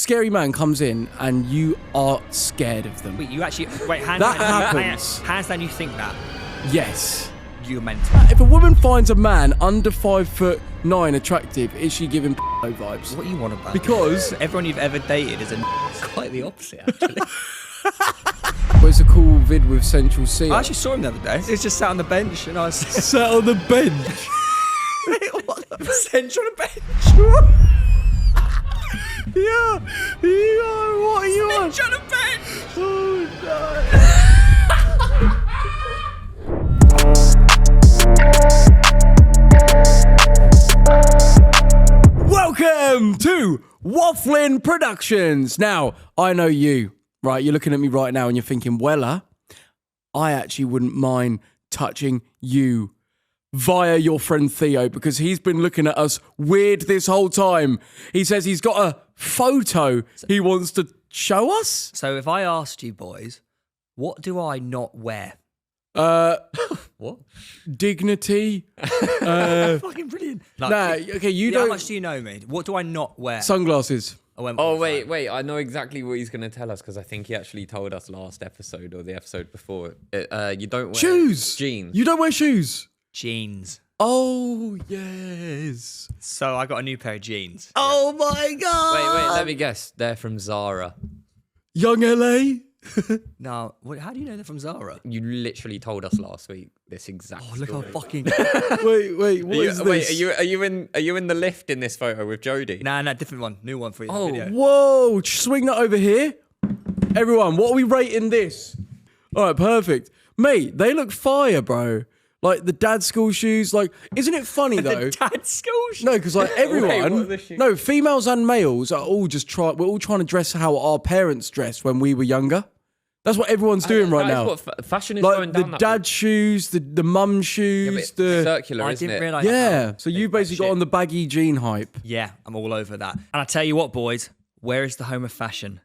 scary man comes in and you are scared of them. Wait, you actually... Wait, hands That down. happens. Hands down, you think that. Yes. You're mental. If a woman finds a man under 5'9" attractive, is she giving vibes? What you want about? Because everyone you've ever dated is quite the opposite, actually. well, it's a cool vid with Central C. I actually saw him the other day. He was just sat on the bench and I was... sat on the bench. Central on the bench. Yeah, what are you on? Central on the bench. Oh, no. Welcome to Wafflin Productions. Now, I know you, right? You're looking at me right now and you're thinking, Weller, I actually wouldn't mind touching you via your friend Theo, because he's been looking at us weird this whole time. He says he's got a photo he wants to show us. So if I asked you boys, what do I not wear? What? Dignity. Fucking brilliant. Nah, okay, you don't... How much do you know me? What do I not wear? Sunglasses. Oh, wait, I know exactly what he's going to tell us, because I think he actually told us last episode or the episode before. You don't wear... Shoes. Jeans. You don't wear shoes. Jeans. Oh, yes. So I got a new pair of jeans. Oh, my God. Wait, let me guess. They're from Zara. Young LA? No, how do you know they're from Zara? You literally told us last week this exact Oh, look story. how fucking... Wait, what is this? Wait, are you in the lift in this photo with Jody? Nah, different one. New one for you. Oh, Video. whoa. Swing that over here. Everyone, what are we rating this? All right, perfect. Mate, they look fire, bro. Like the dad school shoes. Like, isn't it funny, though? The dad school shoes? No, because like everyone... what are the shoes? No, females and males are all just we're all trying to dress how our parents dressed when we were younger. That's what everyone's doing right now. That's what fashion is Like going the down. dad shoes, the mum shoes, the... circular, I isn't didn't it? realise. Yeah, so you basically got on the baggy jean hype. Yeah, I'm all over that. And I tell you what, boys, where is the home of fashion?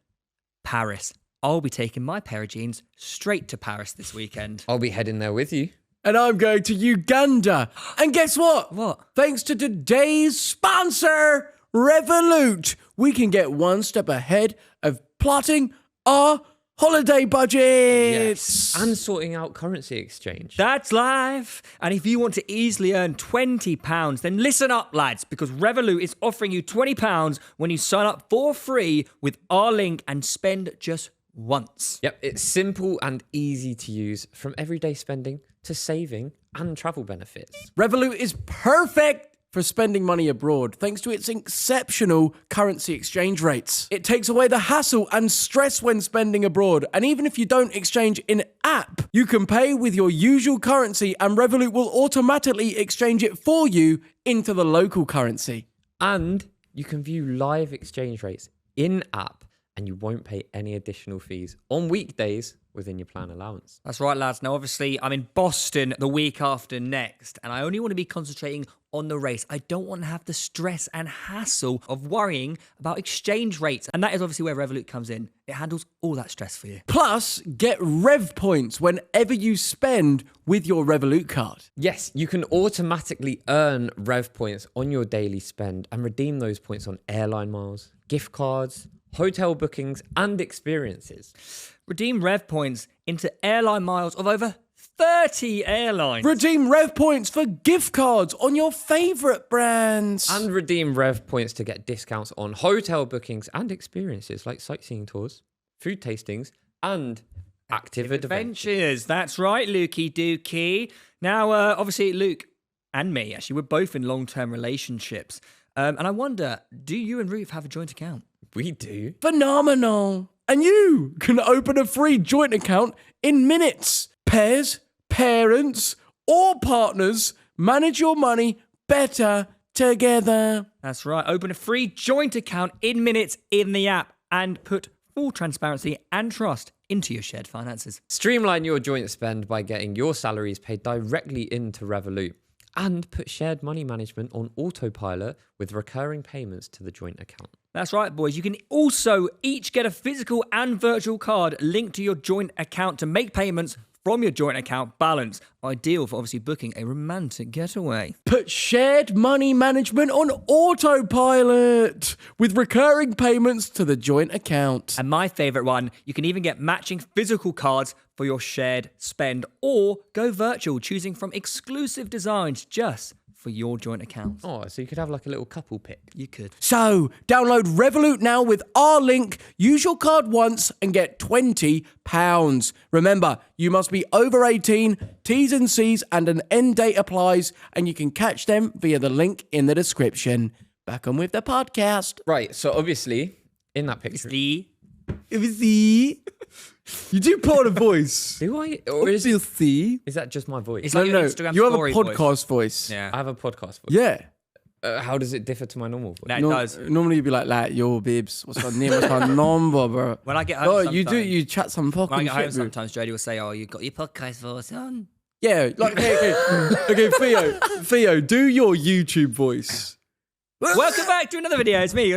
Paris. I'll be taking my pair of jeans straight to Paris this weekend. I'll be heading there with you. And I'm going to Uganda. And guess what? What? Thanks to today's sponsor, Revolut, we can get one step ahead of plotting our holiday budgets. And sorting out currency exchange. That's life. And if you want to easily earn £20, then listen up, lads, because Revolut is offering you £20 when you sign up for free with our link and spend just once. Yep, it's simple and easy to use, from everyday spending to saving and travel benefits. Revolut is perfect for spending money abroad thanks to its exceptional currency exchange rates. It takes away the hassle and stress when spending abroad, and even if you don't exchange in app, you can pay with your usual currency and Revolut will automatically exchange it for you into the local currency. And you can view live exchange rates in app, and you won't pay any additional fees on weekdays within your plan allowance. That's right, lads. Now, obviously, I'm in Boston the week after next, and I only want to be concentrating on the race. I don't want to have the stress and hassle of worrying about exchange rates. And that is obviously where Revolut comes in. It handles all that stress for you. Plus, get Rev points whenever you spend with your Revolut card. Yes, you can automatically earn Rev points on your daily spend and redeem those points on airline miles, gift cards, hotel bookings, and experiences. Redeem Rev points into airline miles of over 30 airlines. Redeem Rev points for gift cards on your favourite brands. And redeem Rev points to get discounts on hotel bookings and experiences like sightseeing tours, food tastings, and active adventures. That's right, Lukey Dookie. Now, obviously, Luke and me, actually, we're both in long-term relationships. And I wonder, do you and Ruth have a joint account? We do. Phenomenal. And you can open a free joint account in minutes. Pairs, parents, or partners manage your money better together. That's right. Open a free joint account in minutes in the app and put full transparency and trust into your shared finances. Streamline your joint spend by getting your salaries paid directly into Revolut, and put shared money management on autopilot with recurring payments to the joint account. That's right, boys. You can also each get a physical and virtual card linked to your joint account to make payments from your joint account balance. Ideal for obviously booking a romantic getaway. Put shared money management on autopilot with recurring payments to the joint account. And my favorite one, you can even get matching physical cards for your shared spend or go virtual, choosing from exclusive designs just for your joint account. Oh, so you could have like a little couple pick. You could. So, download Revolut now with our link. Use your card once and get £20. Remember, you must be over 18, T's and C's and an end date applies, and you can catch them via the link in the description. Back on with the podcast. Right, so obviously, in that picture... It was the... You do put on a voice. Do I? Or is that just my voice? It's like your Instagram you have a story podcast voice. Yeah. I have a podcast voice. Yeah. How does it differ to my normal voice? No, it does. Normally you'd be like, yo, babes, what's my name? What's my number, bro? When I get home, Oh, sometimes, you chat some fucking when I get home, shit, bro. sometimes Jodie will say, "Oh, you got your podcast voice on." Yeah, like okay, Theo, do your YouTube voice. Welcome back to another video. It's me.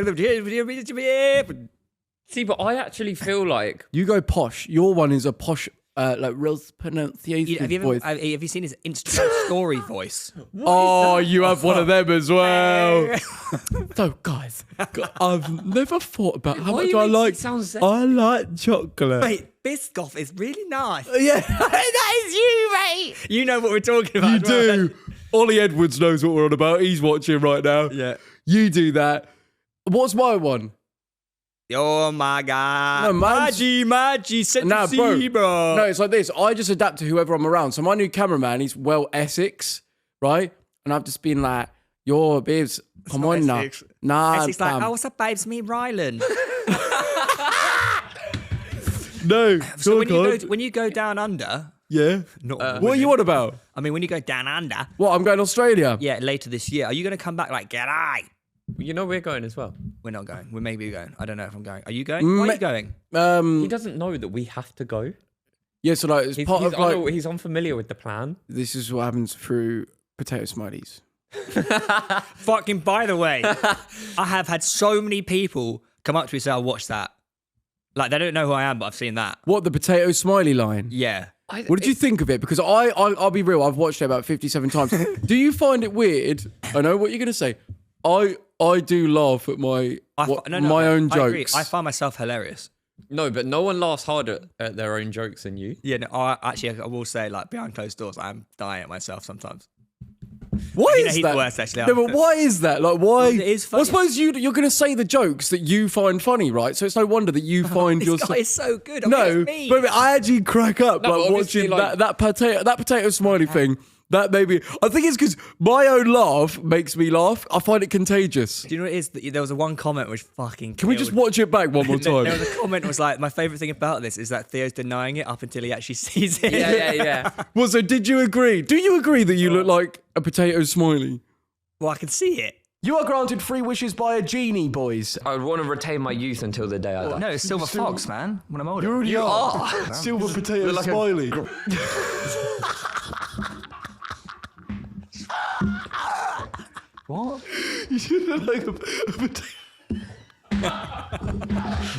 See, but I actually feel like... You go posh. Your one is a posh, like real pronunciation Have you voice. have you seen his Instagram story voice? Oh, you have one of them as well. So, guys, I've never thought about how Why much you I make like. it sound sexy? I like chocolate. Wait, Biscoff is really nice. Yeah, that is you, mate. You know what we're talking about. You as well. do. Ollie Edwards knows what we're on about. He's watching right now. Yeah. You do that. What's my one? Oh my god. No, mine's- Maggi, set Nah, to bro. see, bro. No, it's like this. I just adapt to whoever I'm around. So my new cameraman, he's well Essex, right? And I've just been like, yo, babes, come on now. Essex. Nah, It's like, fam. oh, what's up, babes? Me, Rylan. No. So God. when you go down under, Yeah. not What are you on about? I mean, when you go down under, What, I'm going to Australia? yeah, later this year, are you going to come back like, g'day? You know we're going as well. We're not going. We may be going. I don't know if I'm going. Are you going? Why are you going? He doesn't know that we have to go. Yeah, so like, it's He's, part he's, of like, he's unfamiliar with the plan. this is what happens through potato smileys. Fucking, by the way, I have had so many people come up to me and say, "I'll watch that." Like, they don't know who I am, but I've seen that. What, the potato smiley line? Yeah. What did you think of it? Because I'll be real, I've watched it about 57 times. Do you find it weird? I know what you're going to say. I do laugh at my own I agree. jokes. I find myself hilarious. No, but no one laughs harder at their own jokes than you. Yeah, no, I will say, like, behind closed doors, I'm dying at myself sometimes. Why I mean, is he's that? the worst, actually. No, but why is that? Like, why? It is funny. I suppose you're going to say the jokes that you find funny, right? So it's no wonder that you find This yourself. guy is so good. I mean, No, it's me. but I actually crack up No, but like obviously, watching like- that potato smiley thing. That maybe I think it's because my own laugh makes me laugh. I find it contagious. Do you know what it is? There was one comment which fucking Can we just watch it back one more time? There was a comment was like, my favourite thing about this is that Theo's denying it up until he actually sees it. Yeah. Well, so did you agree? Do you agree that you look like a potato smiley? Well, I can see it. You are granted 3 wishes by a genie, boys. I would want to retain my youth until the day I die. No, it's Silver Fox, man. When I'm older. You already are. Silver potato like a- smiley. What? You should look like a potato.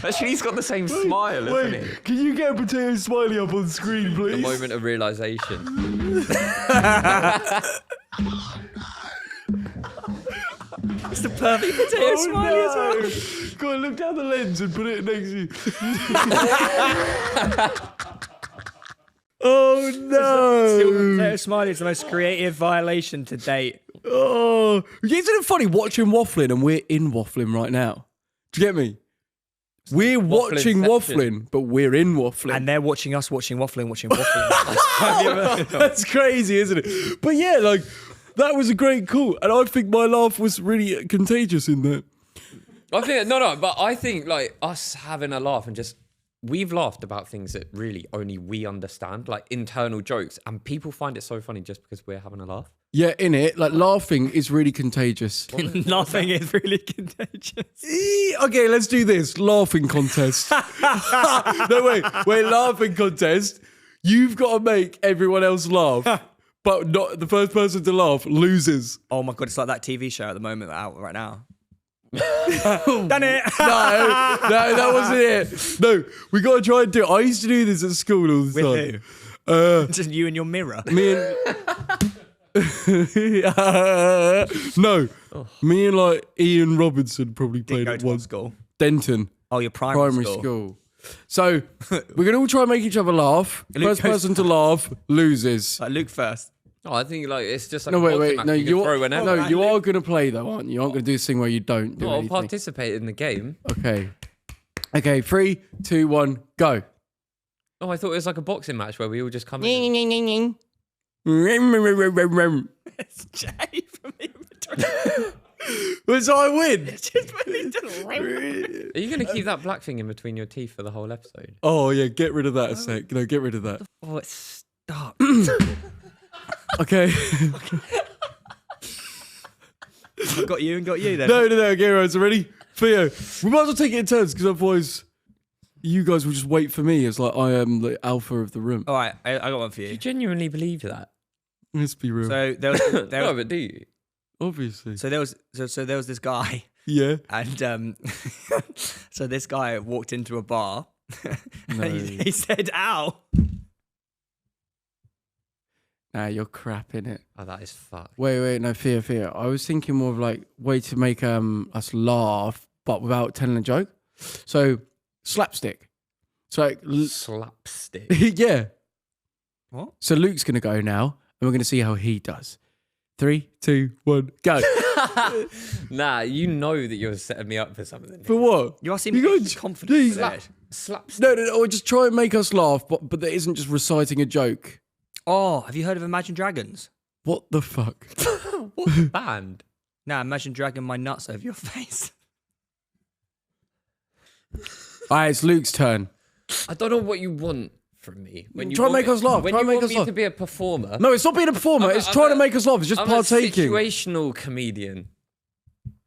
Actually, he's got the same smile, isn't he? Wait, can you get a potato smiley up on screen, please? The moment of realization. It's the perfect potato smiley as well. Go on, look down the lens and put it next to you. Oh no! Potato smiley is the most creative violation to date. Oh, isn't it funny watching Wafflin and we're in Wafflin right now? Do you get me? We're watching Wafflin, but we're in Wafflin. And they're watching us watching Wafflin. That's crazy, isn't it? But yeah, like, that was a great call. And I think my laugh was really contagious in that. I think but I think like us having a laugh and just we've laughed about things that really only we understand, like internal jokes, and people find it so funny just because we're having a laugh. Yeah, in it, like, laughing is really contagious. Laughing is really contagious. Okay, let's do this. Laughing contest. No, wait, laughing contest. You've got to make everyone else laugh, but not the first person to laugh loses. Oh my god, it's like that TV show at the moment out right now. Done it. No, that wasn't it. No, we got to try and do it. I used to do this at school all the With time. who? Just you and your mirror. Me and no, me and like Ian Robinson probably played Go at to what one. school? Denton Oh, your primary school. So we're gonna all try and make each other laugh. First person to laugh loses. Like Luke first. Oh, I think like it's just like No, a wait, boxing wait. match No, you can you're throw whenever. no, you are gonna play though, aren't you? You aren't gonna do this thing where you don't do No, I'll anything. participate in the game. Okay. 3, 2, 1, go. Oh, I thought it was like a boxing match where we all just come in. It's Jay from Inventory. Was I win? Just when he did Are you going to keep that black thing in between your teeth for the whole episode? Oh yeah, get rid of that a sec. No, get rid of that. Oh, it's stop. Okay. I got you and got you then. No. Okay, right. So ready? Theo, we might as well take it in turns because otherwise you guys will just wait for me as like I am the alpha of the room. All right, I got one for Do you you. genuinely believe that? Let's be real. So there was, No, but do you? Obviously. so there was this guy, Yeah. and so this guy walked into a bar, No. and he said, "Ow." Nah, you're crap in it. Oh, that is fucked. Wait, no, fear. I was thinking more of like way to make us laugh, but without telling a joke. So slapstick. So like, Slapstick. yeah. What? So Luke's gonna go now, and we're gonna see how he does. 3, 2, 1, go. Nah, you know that you're setting me up for something. For what? You are You seeming got- confident. Please. today. Slapstick. No, or just try and make us laugh, but that isn't just reciting a joke. Oh, have you heard of Imagine Dragons? What the fuck? What's the band? Nah, Imagine dragging my nuts over your face. All right, it's Luke's turn. I don't know what you want from me. When you Try and want make us laugh. When Try you and make want us me laugh. to be a performer. No, it's not being a performer. It's trying to make us laugh. It's just I'm partaking. a situational comedian.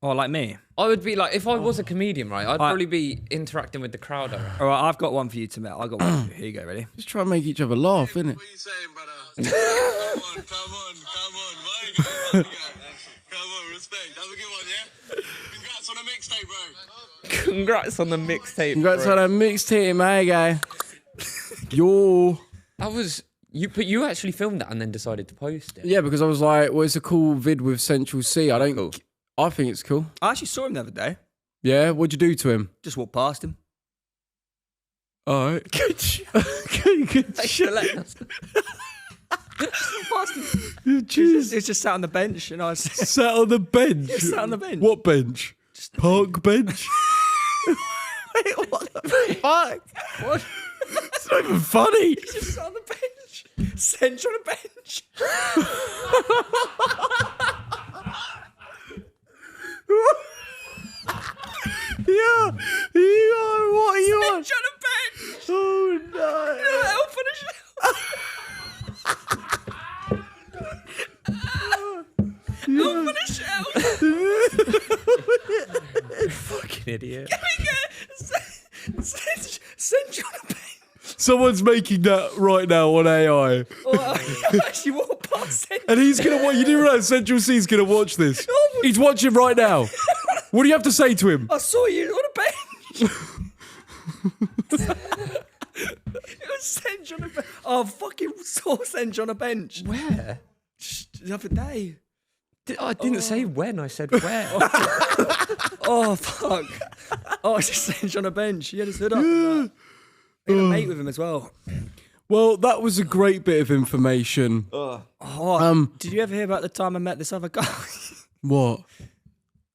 Oh, like me. I would be like, if I was a comedian, right, I'd probably be interacting with the crowd. All right, I've got one for you to make. I got one for you. Here you go. Ready? Just try and make each other laugh, innit? What are you saying, brother? Come on. My guy. Come on, respect. That was a good one, yeah? Congrats on the mixtape, bro. Congrats on the mixtape. Congrats on a mixtape, my guy. That was you, but you actually filmed that and then decided to post it. Yeah, because I was like, well, it's a cool vid with Central C. I think it's cool. I actually saw him the other day. Yeah, what'd you do to him? Just walked past him. All right. Good shit. Past him. Jeez. He was just sat on the bench, and I was Sat on the bench. Just sat on the bench. What bench? Park bench? Wait, what the fuck? What? It's not even funny. Just sat on the bench. Cinch on a bench. Yeah. What are you on? Cinch on a bench. Oh, no. Elf on a shelf. Elf on a shelf. Fucking idiot. Cinch on a bench. Someone's making that right now on AI. Oh, I actually walked past Cinch. And he's going to watch. You didn't realize Central C's going to watch this. He's watching right now. What do you have to say to him? I saw you on a bench. It was Cinch on a bench. Oh, I fucking saw Cinch on a bench. Where? Just the other day. I didn't say when. I said where. Oh, fuck. Oh, it's just Cinch on a bench. He had his hood up. And I had a mate with him as well. Well, that was a great bit of information. Oh, did you ever hear about the time I met this other guy? What?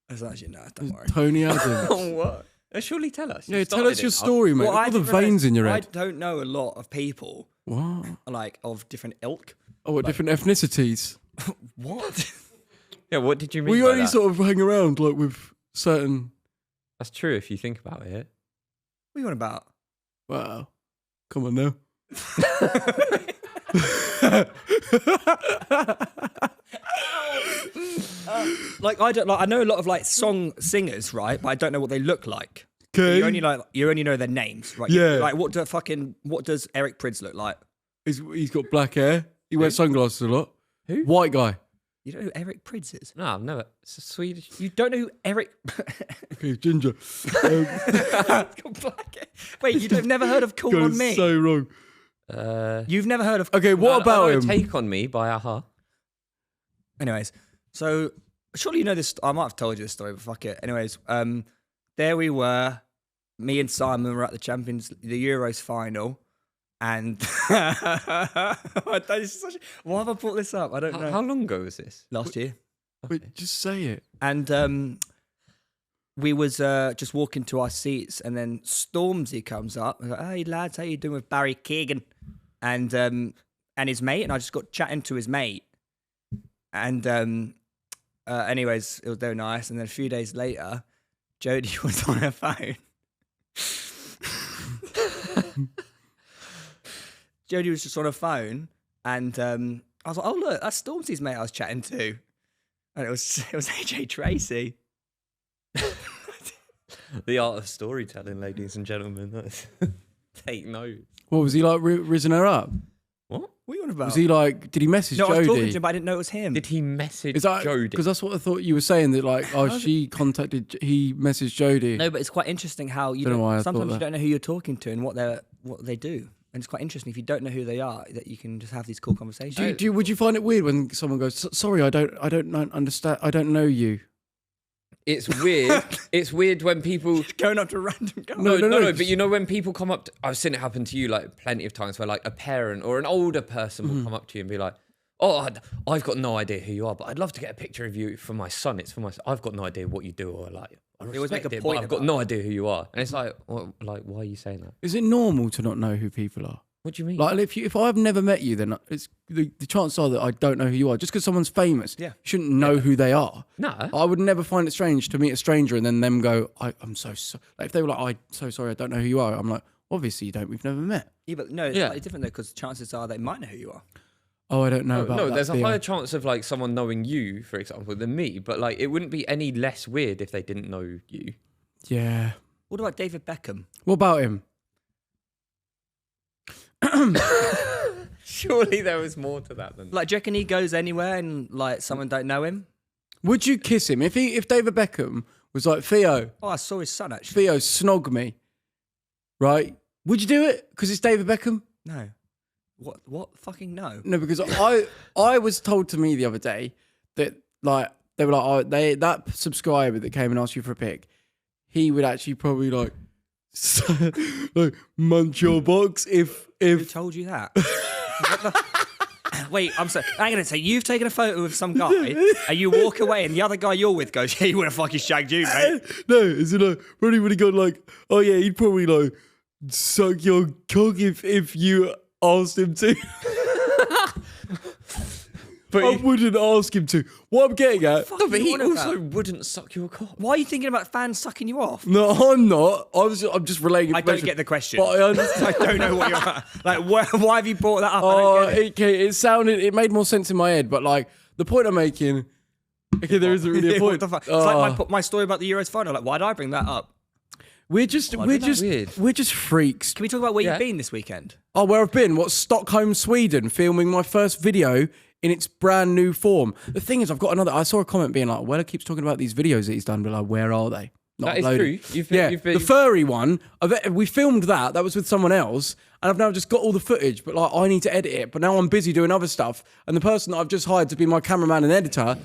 I was actually, no, don't worry. Tony Adams. What? Surely tell us. Yeah, tell us your story, mate. Well, Look I at the didn't realise- veins in your I head. don't know a lot of people, What? like, of different ilk. Oh, what different ethnicities? What? Yeah, what did you mean We by only that? sort of hang around like with certain. That's true if you think about it. What are you on about? Wow. Come on now. Like, I don't like. I know a lot of like song singers, right? But I don't know what they look like. Okay. You only know their names, right? Yeah. Like, what does Eric Prydz look like? He's got black hair. He wears sunglasses a lot. Who? White guy. You don't know who Eric Prydz is? No, I've never. It's a Swedish. You don't know who Eric. Okay, ginger. He's got black hair. Wait, you've never heard of Cool Got on it Me? so wrong. You've never heard of... Okay, what about him? Take on Me by Aha. Anyways, so surely you know this. I might have told you this story, but fuck it. Anyways, there we were. Me and Simon were at the Euros final, and why have I brought this up? I don't know. How long ago was this? Last year. Wait, just say it. And we was just walking to our seats, and then Stormzy comes up. Like, hey lads, how you doing with Barry Keegan and his mate? And I just got chatting to his mate. And anyways, it was very nice. And then a few days later, Jodie was on her phone. Jodie was just on her phone, and I was like, "Oh look, that's Stormzy's mate I was chatting to," and it was AJ Tracy. The art of storytelling, ladies and gentlemen. Take note. What was he like? Risen her up? What? What are you on about? Was he like? Did he message No, Jodie? I was talking to him, but I didn't know it was him. Did he message Is that Jodie? because that's what I thought you were saying, that like, oh, he messaged Jodie. No, but it's quite interesting how you Don't know why I thought sometimes you that. don't know who you're talking to and what they do. And it's quite interesting if you don't know who they are, that you can just have these cool conversations. Would you find it weird when someone goes, "Sorry, I don't understand. I don't know you." It's weird. It's weird when people Going up to random guys. No. But you know when people come up, I've seen it happen to you like plenty of times, where like a parent or an older person will come up to you and be like, "Oh, I've got no idea who you are, but I'd love to get a picture of you for my son. It's for my son. I've got no idea what you do, or like I always make respect a it, point but I've got about no idea who you are." And it's like, well, like, why are you saying that? Is it normal to not know who people are? What do you mean? Like, if I've never met you, then it's the chances are that I don't know who you are. Just because someone's famous, Yeah. you shouldn't know who they are. No. I would never find it strange to meet a stranger and then them go, I'm so sorry. Like, if they were like, I'm so sorry, I don't know who you are. I'm like, obviously you don't. We've never met. Yeah, but no, it's slightly different though, because chances are they might know who you are. Oh, I don't know about that. No, there's a Theo. higher chance of like someone knowing you, for example, than me. But like, it wouldn't be any less weird if they didn't know you. Yeah. What about David Beckham? What about him? Surely there was more to that than Like, do you reckon he goes anywhere and like someone don't know him? Would you kiss him if David Beckham was like, Theo, Oh, I saw his son actually. Theo, snog me, right? Would you do it because it's David Beckham? No. What? Fucking no. No, because I was told to me the other day that like they were like, that subscriber that came and asked you for a pic, he would actually probably like munch your box if Who told you that? Wait, I'm sorry. I'm going to say, you've taken a photo with some guy and you walk away and the other guy you're with goes, yeah, he would have fucking shagged you, mate. No, is it like probably would have got like, oh yeah, he'd probably like suck your cock if you asked him to. But I wouldn't ask him to. What I'm getting at. No, but he on about? also wouldn't suck your cock. Why are you thinking about fans sucking you off? No, I'm not. I'm just relaying. I don't get the question. But I understand. I don't know what you're like. Why have you brought that up? I Oh, don't get it. it made more sense in my head. But like the point I'm making. Okay, there isn't really a What point. the fuck? It's like my story about the Euros final. Like, why did I bring that up? We're just freaks. Can we talk about where you've been this weekend? Oh, where I've been? What, Stockholm, Sweden, filming my first video in its brand new form. The thing is, I saw a comment being like, Weller keeps talking about these videos that he's done, but like, where are they? Not That is uploaded. true. You've been- the furry one, we filmed that. That was with someone else. And I've now just got all the footage, but like, I need to edit it. But now I'm busy doing other stuff. And the person that I've just hired to be my cameraman and editor,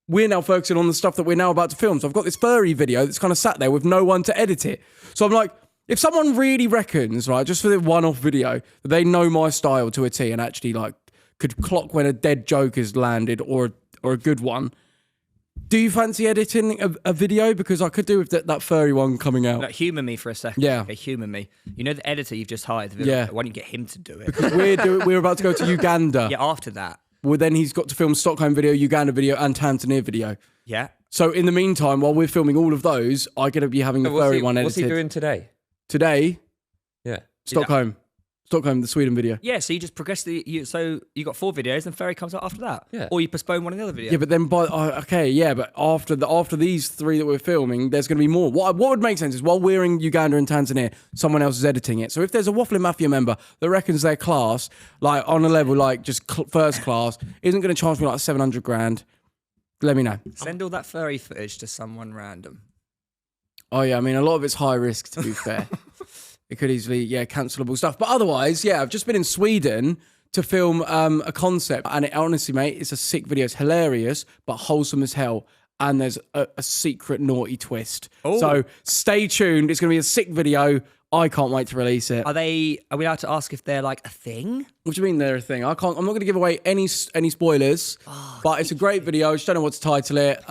we're now focusing on the stuff that we're now about to film. So I've got this furry video that's kind of sat there with no one to edit it. So I'm like, if someone really reckons, right, just for the one-off video, that they know my style to a T and actually like could clock when a dead joke is landed or a good one, do you fancy editing a video? Because I could do with that furry one coming out. Like, humour me for a second. Yeah. Okay, humour me. You know the editor you've just hired? Yeah. Why don't you get him to do it? We're about to go to Uganda. Yeah, after that. Well, then he's got to film Stockholm video, Uganda video, and Tanzania video. Yeah. So in the meantime, while we're filming all of those, I'm going to be having the furry one edited. What's he doing today? Today, Yeah. Stockholm, the Sweden video. Yeah, so you just progress so you got 4 videos and Ferry comes out after that. Yeah. Or you postpone one of the other videos. Yeah, but then but after these 3 that we're filming, there's going to be more. What would make sense is while we're in Uganda and Tanzania, someone else is editing it. So if there's a Waffle Mafia member that reckons their class, like on a level like just first class, isn't going to charge me like 700 grand, let me know. Send all that furry footage to someone random. Oh yeah, I mean a lot of it's high risk to be fair. it could easily, cancelable stuff. But otherwise, I've just been in Sweden to film a concept. And it honestly, mate, it's a sick video. It's hilarious, but wholesome as hell. And there's a secret naughty twist. Oh. So stay tuned. It's going to be a sick video. I can't wait to release it. Are we allowed to ask if they're like a thing? What do you mean they're a thing? I'm not going to give away any spoilers, but it's a great video. I just don't know what to title it.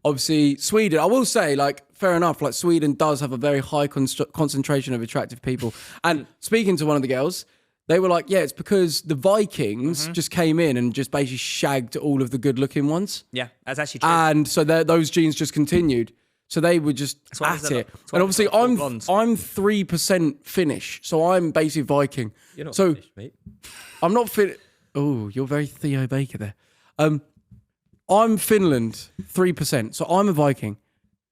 Obviously, Sweden, I will say, like, fair enough, like, Sweden does have a very high concentration of attractive people. And speaking to one of the girls, they were like, it's because the Vikings just came in and just basically shagged all of the good-looking ones. Yeah, that's actually true. And so those genes just continued. So they were just at it. And obviously, I'm 3% Finnish, so I'm basically Viking. You're not so finished, mate. I'm not Oh, you're very Theo Baker there. I'm Finland, 3%. So I'm a Viking.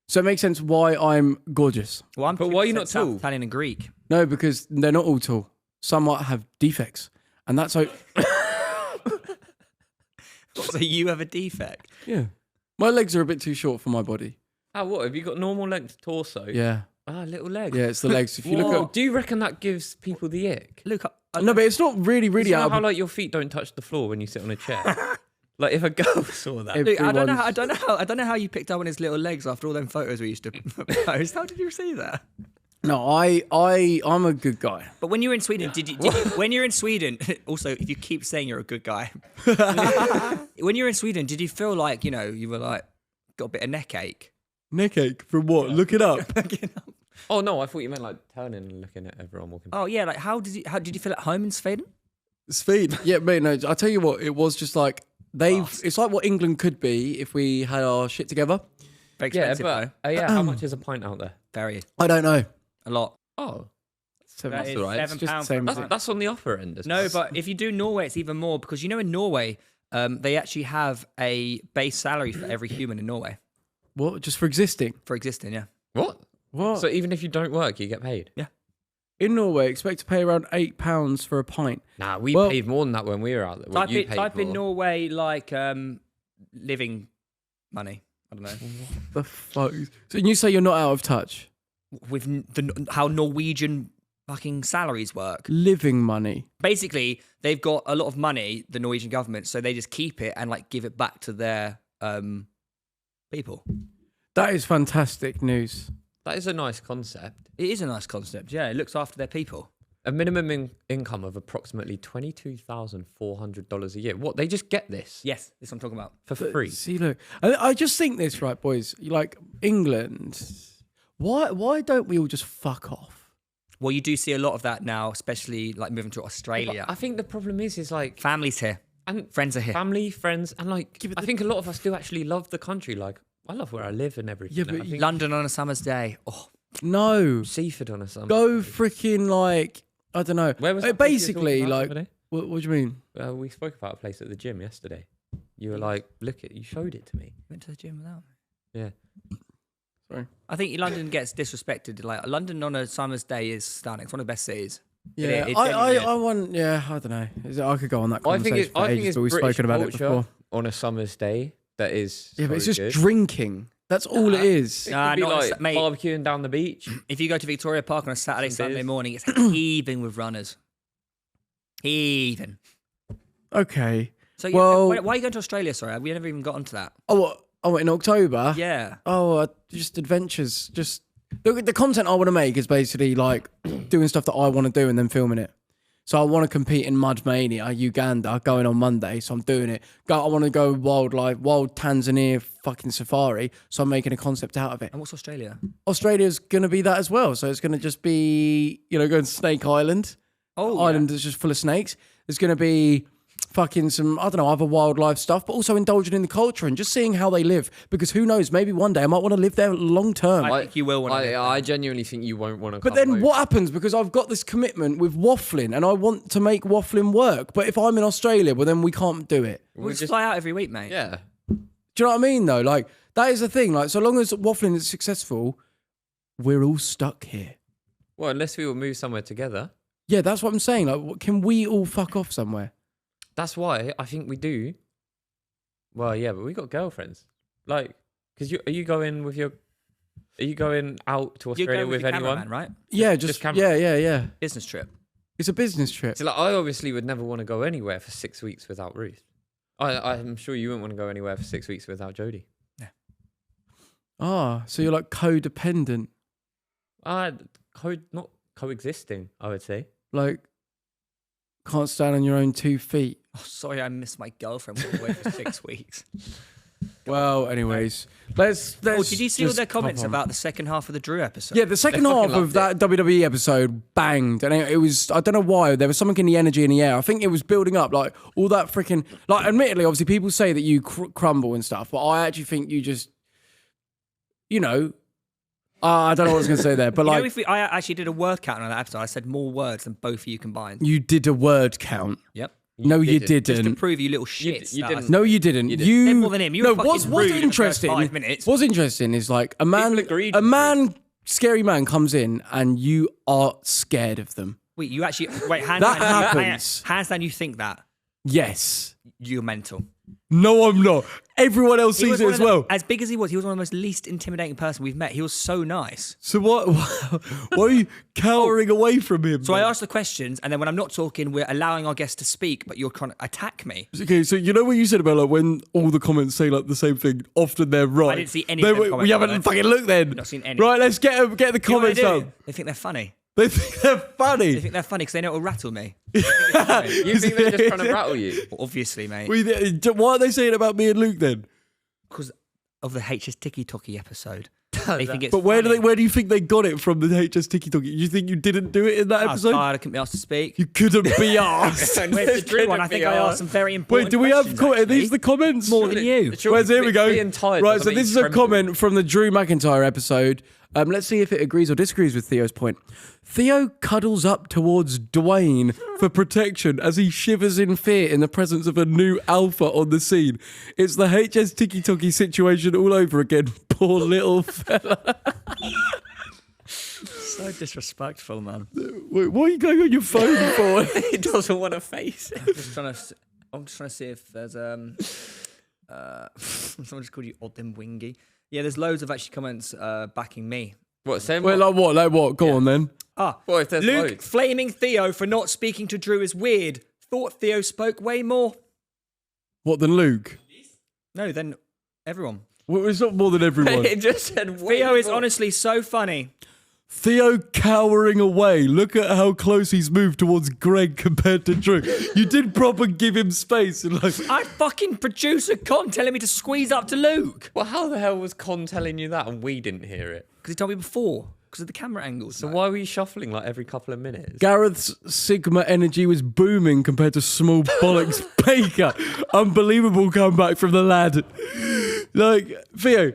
So it makes sense why I'm gorgeous. Well, But why are you not South tall? Italian and Greek. No, because they're not all tall. Some might have defects. And that's how... So you have a defect? Yeah. My legs are a bit too short for my body. Oh, what? Have you got normal length torso? Yeah. Ah, little legs. Yeah, it's the legs. If you look at... Do you reckon that gives people the ick? Look, No, but it's not really You know out how of... like your feet don't touch the floor when you sit on a chair? Like if a girl saw that. Look, I Everyone's- don't know how you picked up on his little legs after all them photos we used to post. How did you see that? No, I'm a good guy. But when you were in Sweden, did you when you're in Sweden, also if you keep saying you're a good guy, when you were in Sweden, did you feel like, you know, you were like got a bit of neck ache? Neck ache from what? Look it up. Oh no, I thought you meant like turning and looking at everyone walking. Oh yeah, like how did you feel at home in Sweden? Speed. Yeah, mate, no, I'll tell you what, it was just like, it's like what England could be if we had our shit together. Very Yeah, expensive but though. how much is a pint out there? Very I don't know. a lot. Oh, Seven, That is all right. it's £7 just the for a same as pint. that's on the upper end. No, but if you do Norway, it's even more because you know in Norway, they actually have a base salary for every human in Norway What? Just for existing? for existing. Yeah. what? What? So even if you don't work, you get paid. In Norway, expect to pay around £8 for a pint. Nah, we Well- paid more than that when we were out there. What you paid Type in for. Norway like living money. I don't know. The fuck? So you say you're not out of touch? With how Norwegian fucking salaries work. Living money. Basically, they've got a lot of money, the Norwegian government, so they just keep it and like give it back to their people. That is fantastic news. That is a nice concept. It is a nice concept. Yeah, it looks after their people. A minimum income of approximately $22,400 a year. What? They just get this Yes, this is what I'm talking about. for free. See, look, I just think this, right, boys? Like England, why don't we all just fuck off? Well, you do see a lot of that now, especially like moving to Australia. I think the problem is like Families here, and friends are here. family, friends, and like I think a lot of us do actually love the country. Like I love where I live and everything. Yeah, but I think London on a summer's day. Oh, No, Seaford on a summer. go freaking like I don't know. Where was that place you were basically talking about like the other day? what do you mean? We spoke about a place at the gym yesterday. You were like, look you showed it to me. went to the gym without me. Yeah. Sorry. I think London gets disrespected. Like London on a summer's day is stunning. It's one of the best cities. Yeah, It I genuinely want. Yeah, I don't know. I could go on that I conversation think for ages, it's but we've British spoken about it culture before. on a summer's day that is Yeah, but it's just good. drinking. That's all it is. It Nah, could be not like as- mate. barbecuing down the beach. If you go to Victoria Park on a Saturday, Some Sunday beers. morning, it's heaving with runners. Heaving. Okay. So Well- why are you going to Australia? Sorry, we never even got onto that. Oh, in October? Yeah. Oh, just adventures. Just the content I want to make is basically like doing stuff that I want to do and then filming it. So I want to compete in Mud Mania, Uganda, going on Monday. So I'm doing it. I want to go wild Tanzania fucking safari. So I'm making a concept out of it. And what's Australia? Australia's going to be that as well. So it's going to just be, going to Snake Island. Oh, Island is just full of snakes. There's going to be fucking some, I don't know, other wildlife stuff, but also indulging in the culture and just seeing how they live. Because who knows, maybe one day I might want to live there long term. I think you will want to. I genuinely think you won't want to. But then what happens? Because I've got this commitment with Wafflin and I want to make Wafflin work. But if I'm in Australia, well, then we can't do it. We'll just fly out every week, mate. Yeah. Do you know what I mean, though? Like, that is the thing. Like, so long as Wafflin is successful, we're all stuck here. Well, unless we will move somewhere together. Yeah, that's what I'm saying. Like, can we all fuck off somewhere? That's why I think we do. Well, yeah, but we got girlfriends. Like, because are you going with your Are you going out to You're Australia going with with your anyone? cameraman, right? Yeah, just just camera. yeah. Business trip. It's a business trip. So like, I obviously would never want to go anywhere for 6 weeks without Ruth. I'm sure you wouldn't want to go anywhere for 6 weeks without Jodie. So you're like codependent, Not coexisting, I would say. like can't stand on your own 2 feet. Oh, sorry, I missed my girlfriend. We were away for 6 weeks. Well, anyways, let's. Oh, did you see all just their comments hop on. about the second half of the Drew episode? Yeah, the second They half fucking of that WWE episode banged, and it was, I don't know why, there was something in the energy in the air. I think it was building up, like all that freaking, like, admittedly, obviously, people say that you crumble and stuff, but I actually think you just, you know, I don't know what I was going to say there, but like, I actually did a word count on that episode. I said more words than both of you combined. you did a word count. Yep. No, you didn't. Just to didn't. prove you little shits. you that didn't. I- No, you didn't. You You did more than him. You were fucking what's rude in the first interesting? 5 minutes. What's interesting is like a man, agreed a with man, scary man comes in, and you are scared of them. Wait, you actually wait. Hands That down, happens. Hands down, you think that Yes. you're mental. No, I'm not. Everyone else He sees was it one as of the- well. As big as he was one of the most least intimidating person we've met. He was so nice. So what? Why are you cowering away from him? So I then? asked the questions, and then when I'm not talking, we're allowing our guests to speak, but you're trying to attack me. Okay, so you know what you said about like when all the comments say like the same thing, often they're right. I didn't see any of them We comments, by the haven't way. fucking looked then. Not seen any. Right, let's get the You know what they comments do? up. They think they're funny. They think they're funny. They think they're funny because they know it'll rattle me. You think they're just trying to rattle you? Obviously, mate. Why are they saying about me and Luke then? Because of the HS Tiki Toki episode. They think it's But where funny. do you think they got it from the HS Tiki Toki? You think you didn't do it in that I was episode? tired, I couldn't be asked to speak. You couldn't be asked. Where's the Drew one? I think I asked some very important Wait, do we have questions, are these actually. the comments? More than you. Where's here we go. Being tired Right, doesn't so make this you is a tremble. comment from the Drew McIntyre episode. Let's see if it agrees or disagrees with Theo's point. Theo cuddles up towards Dwayne for protection as he shivers in fear in the presence of a new alpha on the scene. It's the HS Tiki Toki situation all over again. Poor little fella. So disrespectful, man. Wait, what are you going on your phone for? He doesn't want to face it. I'm just trying to see if there's someone just called you Odin Wingy. Yeah, there's loads of actually comments backing me. What, same? Wait, like what? Like what? Go on then. What if there's Luke loads? flaming Theo for not speaking to Drew is weird. Thought Theo spoke way more. What, than Luke? No, then everyone. Well, it's not more than everyone. It just said Theo is more. honestly so funny. Theo cowering away. Look at how close he's moved towards Greg compared to Drew. You did proper give him space and like. I fucking producer Con telling me to squeeze up to Luke. Well, how the hell was Con telling you that and we didn't hear it? Because he told me before. Because of the camera angles. So why were you shuffling like every couple of minutes? Gareth's Sigma energy was booming compared to small bollocks Baker. Unbelievable comeback from the lad. Like, Theo,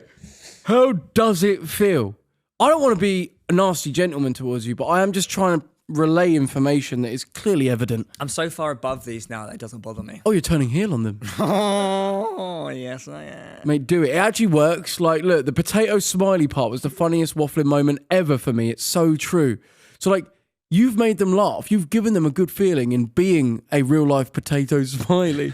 how does it feel? I don't want to be a nasty gentleman towards you, but I am just trying to relay information that is clearly evident. I'm so far above these now that it doesn't bother me. Oh, you're turning heel on them. Oh, yes, I am. Mate, do it. It actually works. Like, look, the potato smiley part was the funniest waffling moment ever for me. It's so true. So, like, you've made them laugh. You've given them a good feeling in being a real-life potato smiley.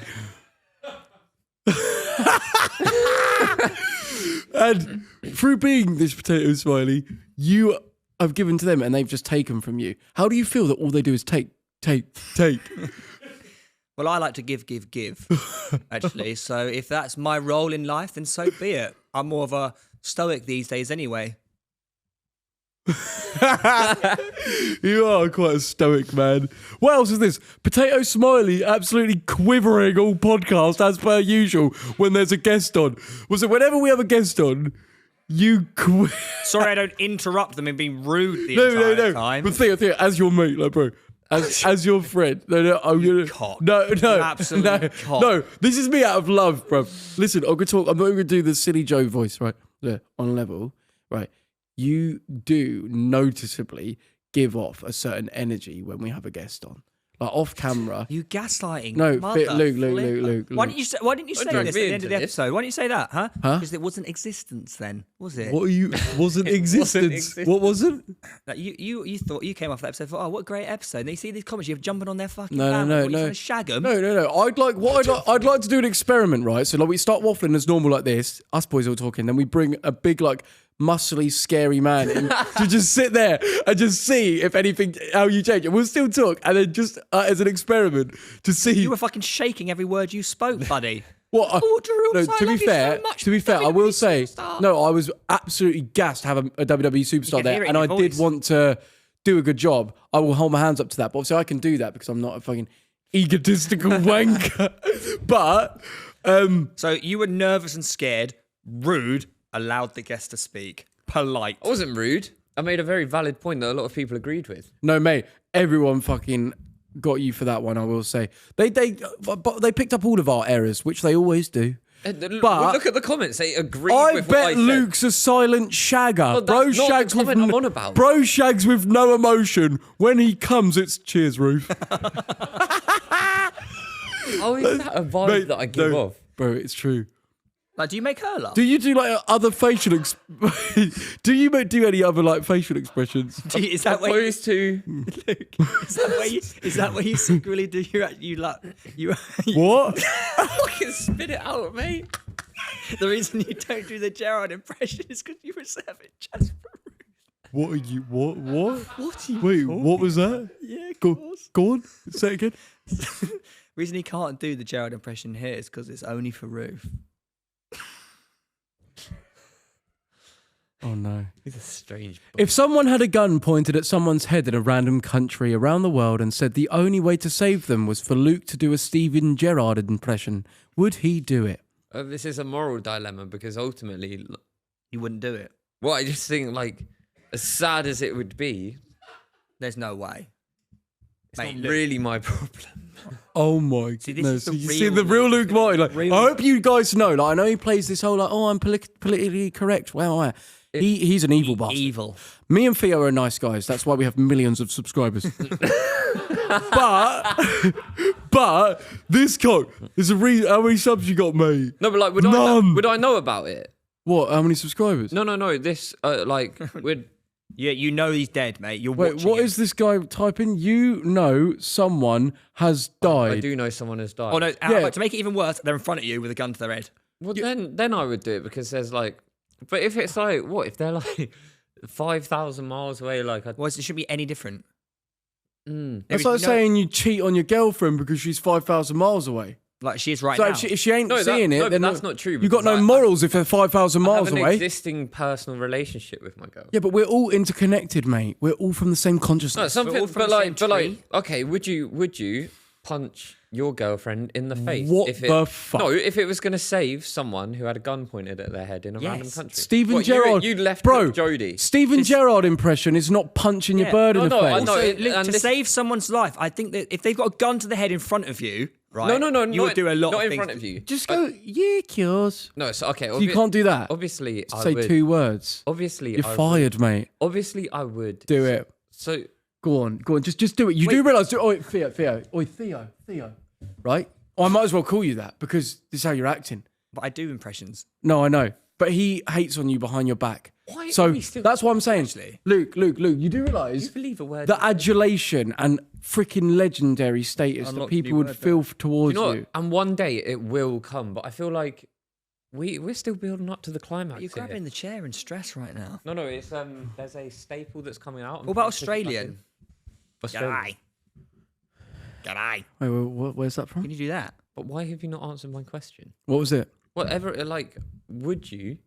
And through being this potato smiley, you have given to them and they've just taken from you. How do you feel that all they do is take? Well, I like to give, actually. So if that's my role in life, then so be it. I'm more of a stoic these days anyway. You are quite a stoic man. What else is this? Potato Smiley absolutely quivering all podcast as per usual when there's a guest on. Was it whenever we have a guest on, you Sorry I don't interrupt them in being rude the entire time. But Theo, as your mate, like bro, as your friend. No, I'm gonna cock. No, You absolute cock. no. This is me out of love, bro. Listen, I'm not gonna do the silly Joe voice, right? Yeah, on level, right? You do noticeably give off a certain energy when we have a guest on. Like off camera. You gaslighting. No, mother Luke. Why didn't you say drag this at me the end into of the this. episode? Why didn't you say that, huh? Huh? Because it wasn't existence then, was it? What are you? Wasn't existence? existence. What was it? Like you thought you came off that episode. Thought, oh, what a great episode! And you see these comments, you're jumping on their fucking. No. You're trying to shag them. No. I'd like to do an experiment, right? So like we start waffling as normal like this, us boys all talking, then we bring a big like muscly, scary man to just sit there and just see if anything, how you change it. We'll still talk, and then just as an experiment to see. You were fucking shaking every word you spoke, buddy. What? Oh, Drew, No, I to be love you fair, so much, to be fair, I will say, superstar. no, I was absolutely gassed to have a WWE superstar can hear there, it and in I your did voice. want to do a good job. I will hold my hands up to that, but obviously I can do that because I'm not a fucking egotistical wanker. But So you were nervous and scared, rude, allowed the guest to speak, polite. I wasn't rude. I made a very valid point that a lot of people agreed with. no, mate, everyone fucking got you for that one. I will say they picked up all of our errors, which they always do. But look at the comments. They agree I with what I bet said. Luke's a silent shagger. Well, Bro that's not the shags with comment I'm on about. Bro shags with no emotion. When he comes, it's cheers, Ruth. Oh, is that a vibe Mate, that I give no, off? bro, it's true. Like, do you make her laugh? Do you do like other facial? Do you do any other like facial expressions? Is that where you, Opposed to... Luke, is that where you secretly do you like you What? Fucking spit it out, mate. the reason you don't do the Gerrard impression is because you reserve it just for Ruth. What are you? What? What are you Wait, talking what was that? Yeah, of Go, course. go on. Say it again. Reason he can't do the Gerrard impression here is because it's only for Ruth. Oh no. He's a strange... If someone had a gun pointed at someone's head in a random country around the world and said the only way to save them was for Luke to do a Steven Gerrard impression, would he do it? This is a moral dilemma because ultimately... You wouldn't do it. Well, I just think, like, as sad as it would be, There's no way. it's Mate, not look. really my problem. Oh my See, goodness. this is the You see real the real Luke Martin. Like, real- I hope you guys know. Like, I know he plays this whole like, oh, I'm politically correct. Well, he's an evil bastard. Evil. Me and Theo are nice guys. That's why we have millions of subscribers. but this cock is a reason. How many subs you got, mate? No, but, like, None. would I know about it? What? How many subscribers? No. This, like, would... Yeah, you know he's dead, mate. You're Wait, watching what him. is this guy typing? You know someone has died. I do know someone has died. Oh no! Yeah. To make it even worse, they're in front of you with a gun to their head. Well, then I would do it because there's, like... But if it's, like, what? If they're, like, 5,000 miles away, like... Well, it shouldn't be any different. That's like saying you cheat on your girlfriend because she's 5,000 miles away. Like she is right So now. if she ain't seeing it, but then that's not true. You got no because morals if they're 5,000 I miles have an away. existing personal relationship with my girl. Yeah, but we're all interconnected, mate. We're all from the same consciousness. No, something, all from but the like, same tree. okay, would you punch your girlfriend in the face? What if the fuck? No, if it was going to save someone who had a gun pointed at their head in a random country. Steven What, Gerrard, you left bro. Jodie. Steven Gerrard impression is not punching your bird in the no, I face. know. Also, it- Luke, and to this- save someone's life, I think that if they've got a gun to the head in front of you, right? No, you would do a lot not of in things. front of you. Just go, yeah, cures. No, so okay. You can't do that. Obviously, I Say would. 2 words. Obviously, You're I fired, mate. Would. Obviously, I would. Do it. So Go on. Just do it. You do realise. Oh, Theo. Oi, Theo. Right? I might as well call you that because this is how you're acting. But I do impressions. No, I know. But he hates on you behind your back. Why So are we still- that's what I'm saying. Luke, you do realise you believe a word. the adulation and freaking legendary status that Unlocked people new would word feel towards You know you. what? And one day it will come, but I feel like we're still building up to the climax. You're here. grabbing the chair in stress right now. No, it's there's a staple that's coming out. What about Australian? Australian. G'day. Wait, where's that from? Can you do that? But why have you not answered my question? What was it? Whatever, like, would you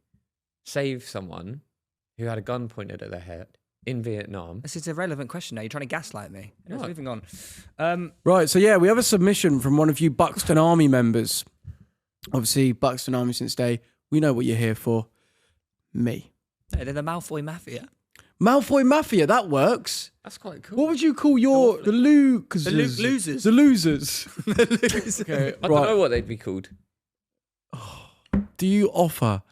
save someone who had a gun pointed at their head in Vietnam? This is a relevant question now. You're trying to gaslight me. Anyways, No. moving on. Right, so yeah, we have a submission from one of you Buxton Army members. Obviously, Buxton Army since day. We know what you're here for. Me. They're the Malfoy Mafia. Malfoy Mafia, that works. That's quite cool. What would you call your the losers? The losers. The losers. Okay, I right. don't know what they'd be called. Do you offer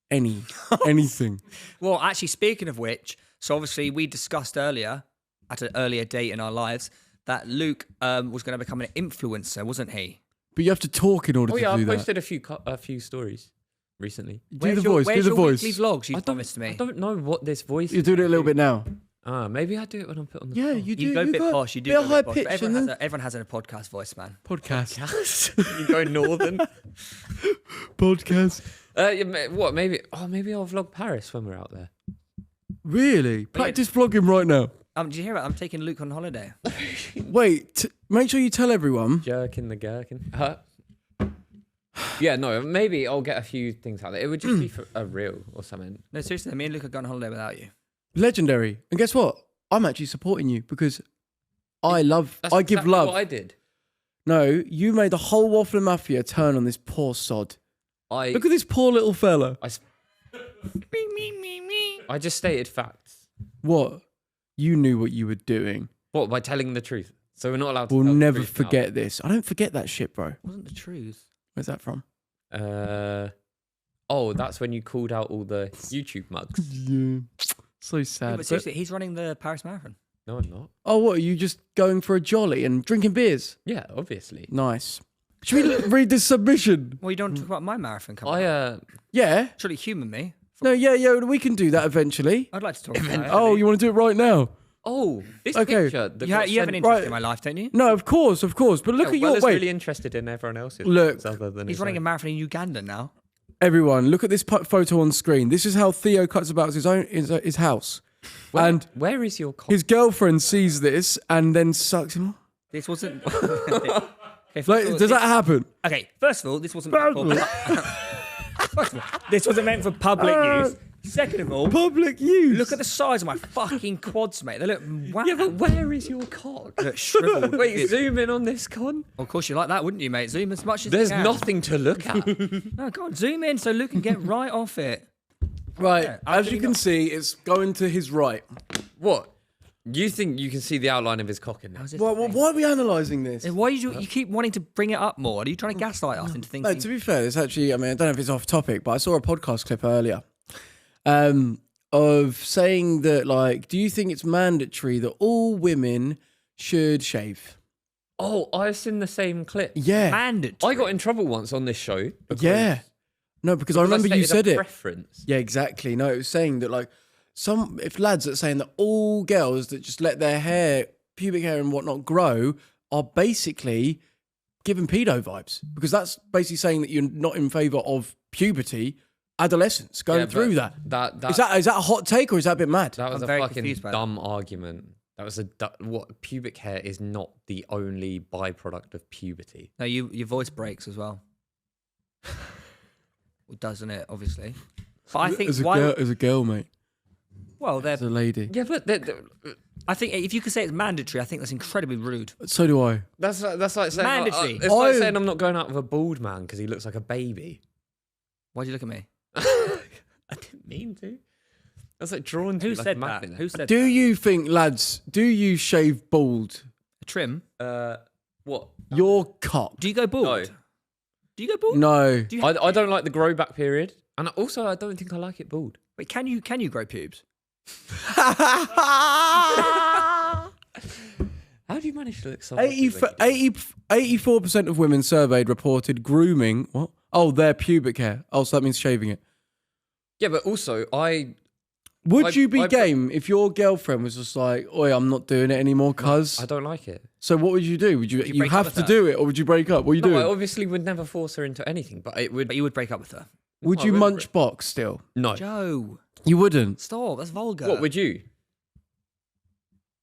anything? Well, actually, speaking of which, so obviously we discussed earlier, at an earlier date in our lives, that Luke was going to become an influencer, wasn't he? But you have to talk in order Oh to yeah, do I that. posted a few stories recently. Do the voice. Where's Do the your voice. weekly vlogs you I don't- promised me? I don't know what this voice. You're doing it a little bit now. Maybe I do it when I'm put on the Yeah, spot. you do. You go a bit got posh. You do bit go a high bit posh. pitch But and then everyone has a podcast voice, man. podcast. you go northern. Podcast. What? Maybe I'll vlog Paris when we're out there. Really? Practice vlogging right now. Did you hear it? I'm taking Luke on holiday. Wait, make sure you tell everyone. Jerkin the gherkin. Yeah, no, maybe I'll get a few things out there. It would just be for a reel or something. No, seriously, me and Luke are going on holiday without you. Legendary. And guess what? I'm actually supporting you because I give exactly love. What I did. No, you made the whole Waffle Mafia turn on this poor sod. Look at this poor little fella. I just stated facts. What? You knew what you were doing. What, by telling the truth? So we're not allowed to We'll tell the never truth forget this. I don't forget that shit, bro. It wasn't the truth. Where's that from? Oh, that's when you called out all the YouTube mugs. Yeah. So sad. Yeah, but seriously, he's running the Paris Marathon. No, I'm not. Oh, what? Are you just going for a jolly and drinking beers? Yeah, obviously. Nice. Should we read this submission? Well, you don't talk about my marathon coming up. Yeah. Surely humour me. No, yeah, we can do that eventually. I'd like to talk about it. Oh, you want to do it right now? Oh, this Okay. picture. That You have an interest in my life, don't you? No, of course. But look at your Weller's wait. really interested in everyone else's. Look. Other than He's his running a own. marathon in Uganda now. Everyone, look at this photo on screen. This is how Theo cuts about his house. And Where is your his girlfriend sees this and then sucks him off. This wasn't. Does that happen? Okay, first of all, this wasn't meant this wasn't meant for public use. Second of all, Public use. look at the size of my fucking quads, mate. They look wow. Yeah, but where is your cock? Look shriveled. Wait, zoom in on this con. Of course, you like that, wouldn't you, mate? Zoom as much as There's you can. nothing to look at. No, go on, zoom in so Luke can get right off it. Right, Yeah, as you can see, it's going to his right. What? You think you can see the outline of his cock in there? Why are we analysing this? Why you keep wanting to bring it up more? Are you trying to gaslight us into thinking? No, to be fair, it's actually, I don't know if it's off topic, but I saw a podcast clip earlier of saying that, like, do you think it's mandatory that all women should shave? Oh, I've seen the same clip. Yeah. mandatory. I got in trouble once on this show. Yeah. No, because I remember you said a it. Preference. Yeah, exactly. No, it was saying that, like, if lads are saying that all girls that just let their hair, pubic hair and whatnot grow are basically giving pedo vibes, because that's basically saying that you're not in favour of puberty, adolescence, going through that. Is that a hot take or is that a bit mad? That was I'm a very fucking confused by dumb argument. That was what pubic hair is not the only byproduct of puberty. No, your voice breaks as well. Well, doesn't it? Obviously. But I think as a girl, mate, well, as a lady. Yeah, but I think if you could say it's mandatory, I think that's incredibly rude. So do I. that's like saying Mandatory. it's like saying I'm not going out with a bald man because he looks like a baby. Why'd you look at me? I didn't mean to. That's like drawn to Who you like said a that? magnet. Who said Do you think, lads, do you shave bald? a trim? What? Your cock? Do you go bald? No. Do you go bald? No. Do you I don't like the grow back period, and also I don't think I like it bald. Wait, can you grow pubes? How do you manage to look so? 84% of women surveyed reported grooming. What? Oh, their pubic hair. Oh, so that means shaving it. Yeah, but also Would you be game if your girlfriend was just like, "Oi, I'm not doing it anymore, cuz"? I don't like it. So what would you do? Would you break up have with to her? do it, or would you break up? What are you No, I doing? obviously would never force her into anything, but it would. But you would break up with her. Would I you would munch box still? No. Joe, You wouldn't. stop. That's vulgar. What would you?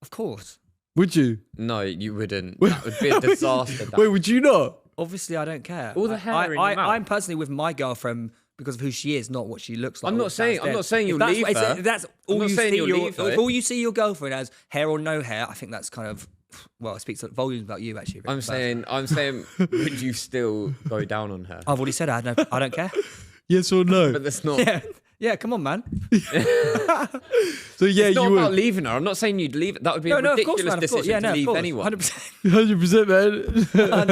Of course. Would you? No, you wouldn't. That would be a disaster. Wait, would you not? Obviously, I don't care. All the hair in your mouth. I'm personally with my girlfriend because of who she is, not what she looks like. I'm or not saying downstairs. you'll If that's leave what- her. If that's I'm all not you saying see. you'll leave her. If all you see your girlfriend as hair or no hair, I think that's kind of it speaks volumes about you actually. Rick, I'm but saying, would you still go down on her? I've already said I don't care. Yes or no? But that's not. Yeah, come on, man. So yeah, It's not you about would. leaving her. I'm not saying you'd leave. That would be No, a of course, ridiculous man. Of course. decision Yeah, no, to of leave course. anyone. 100%. 100%, man.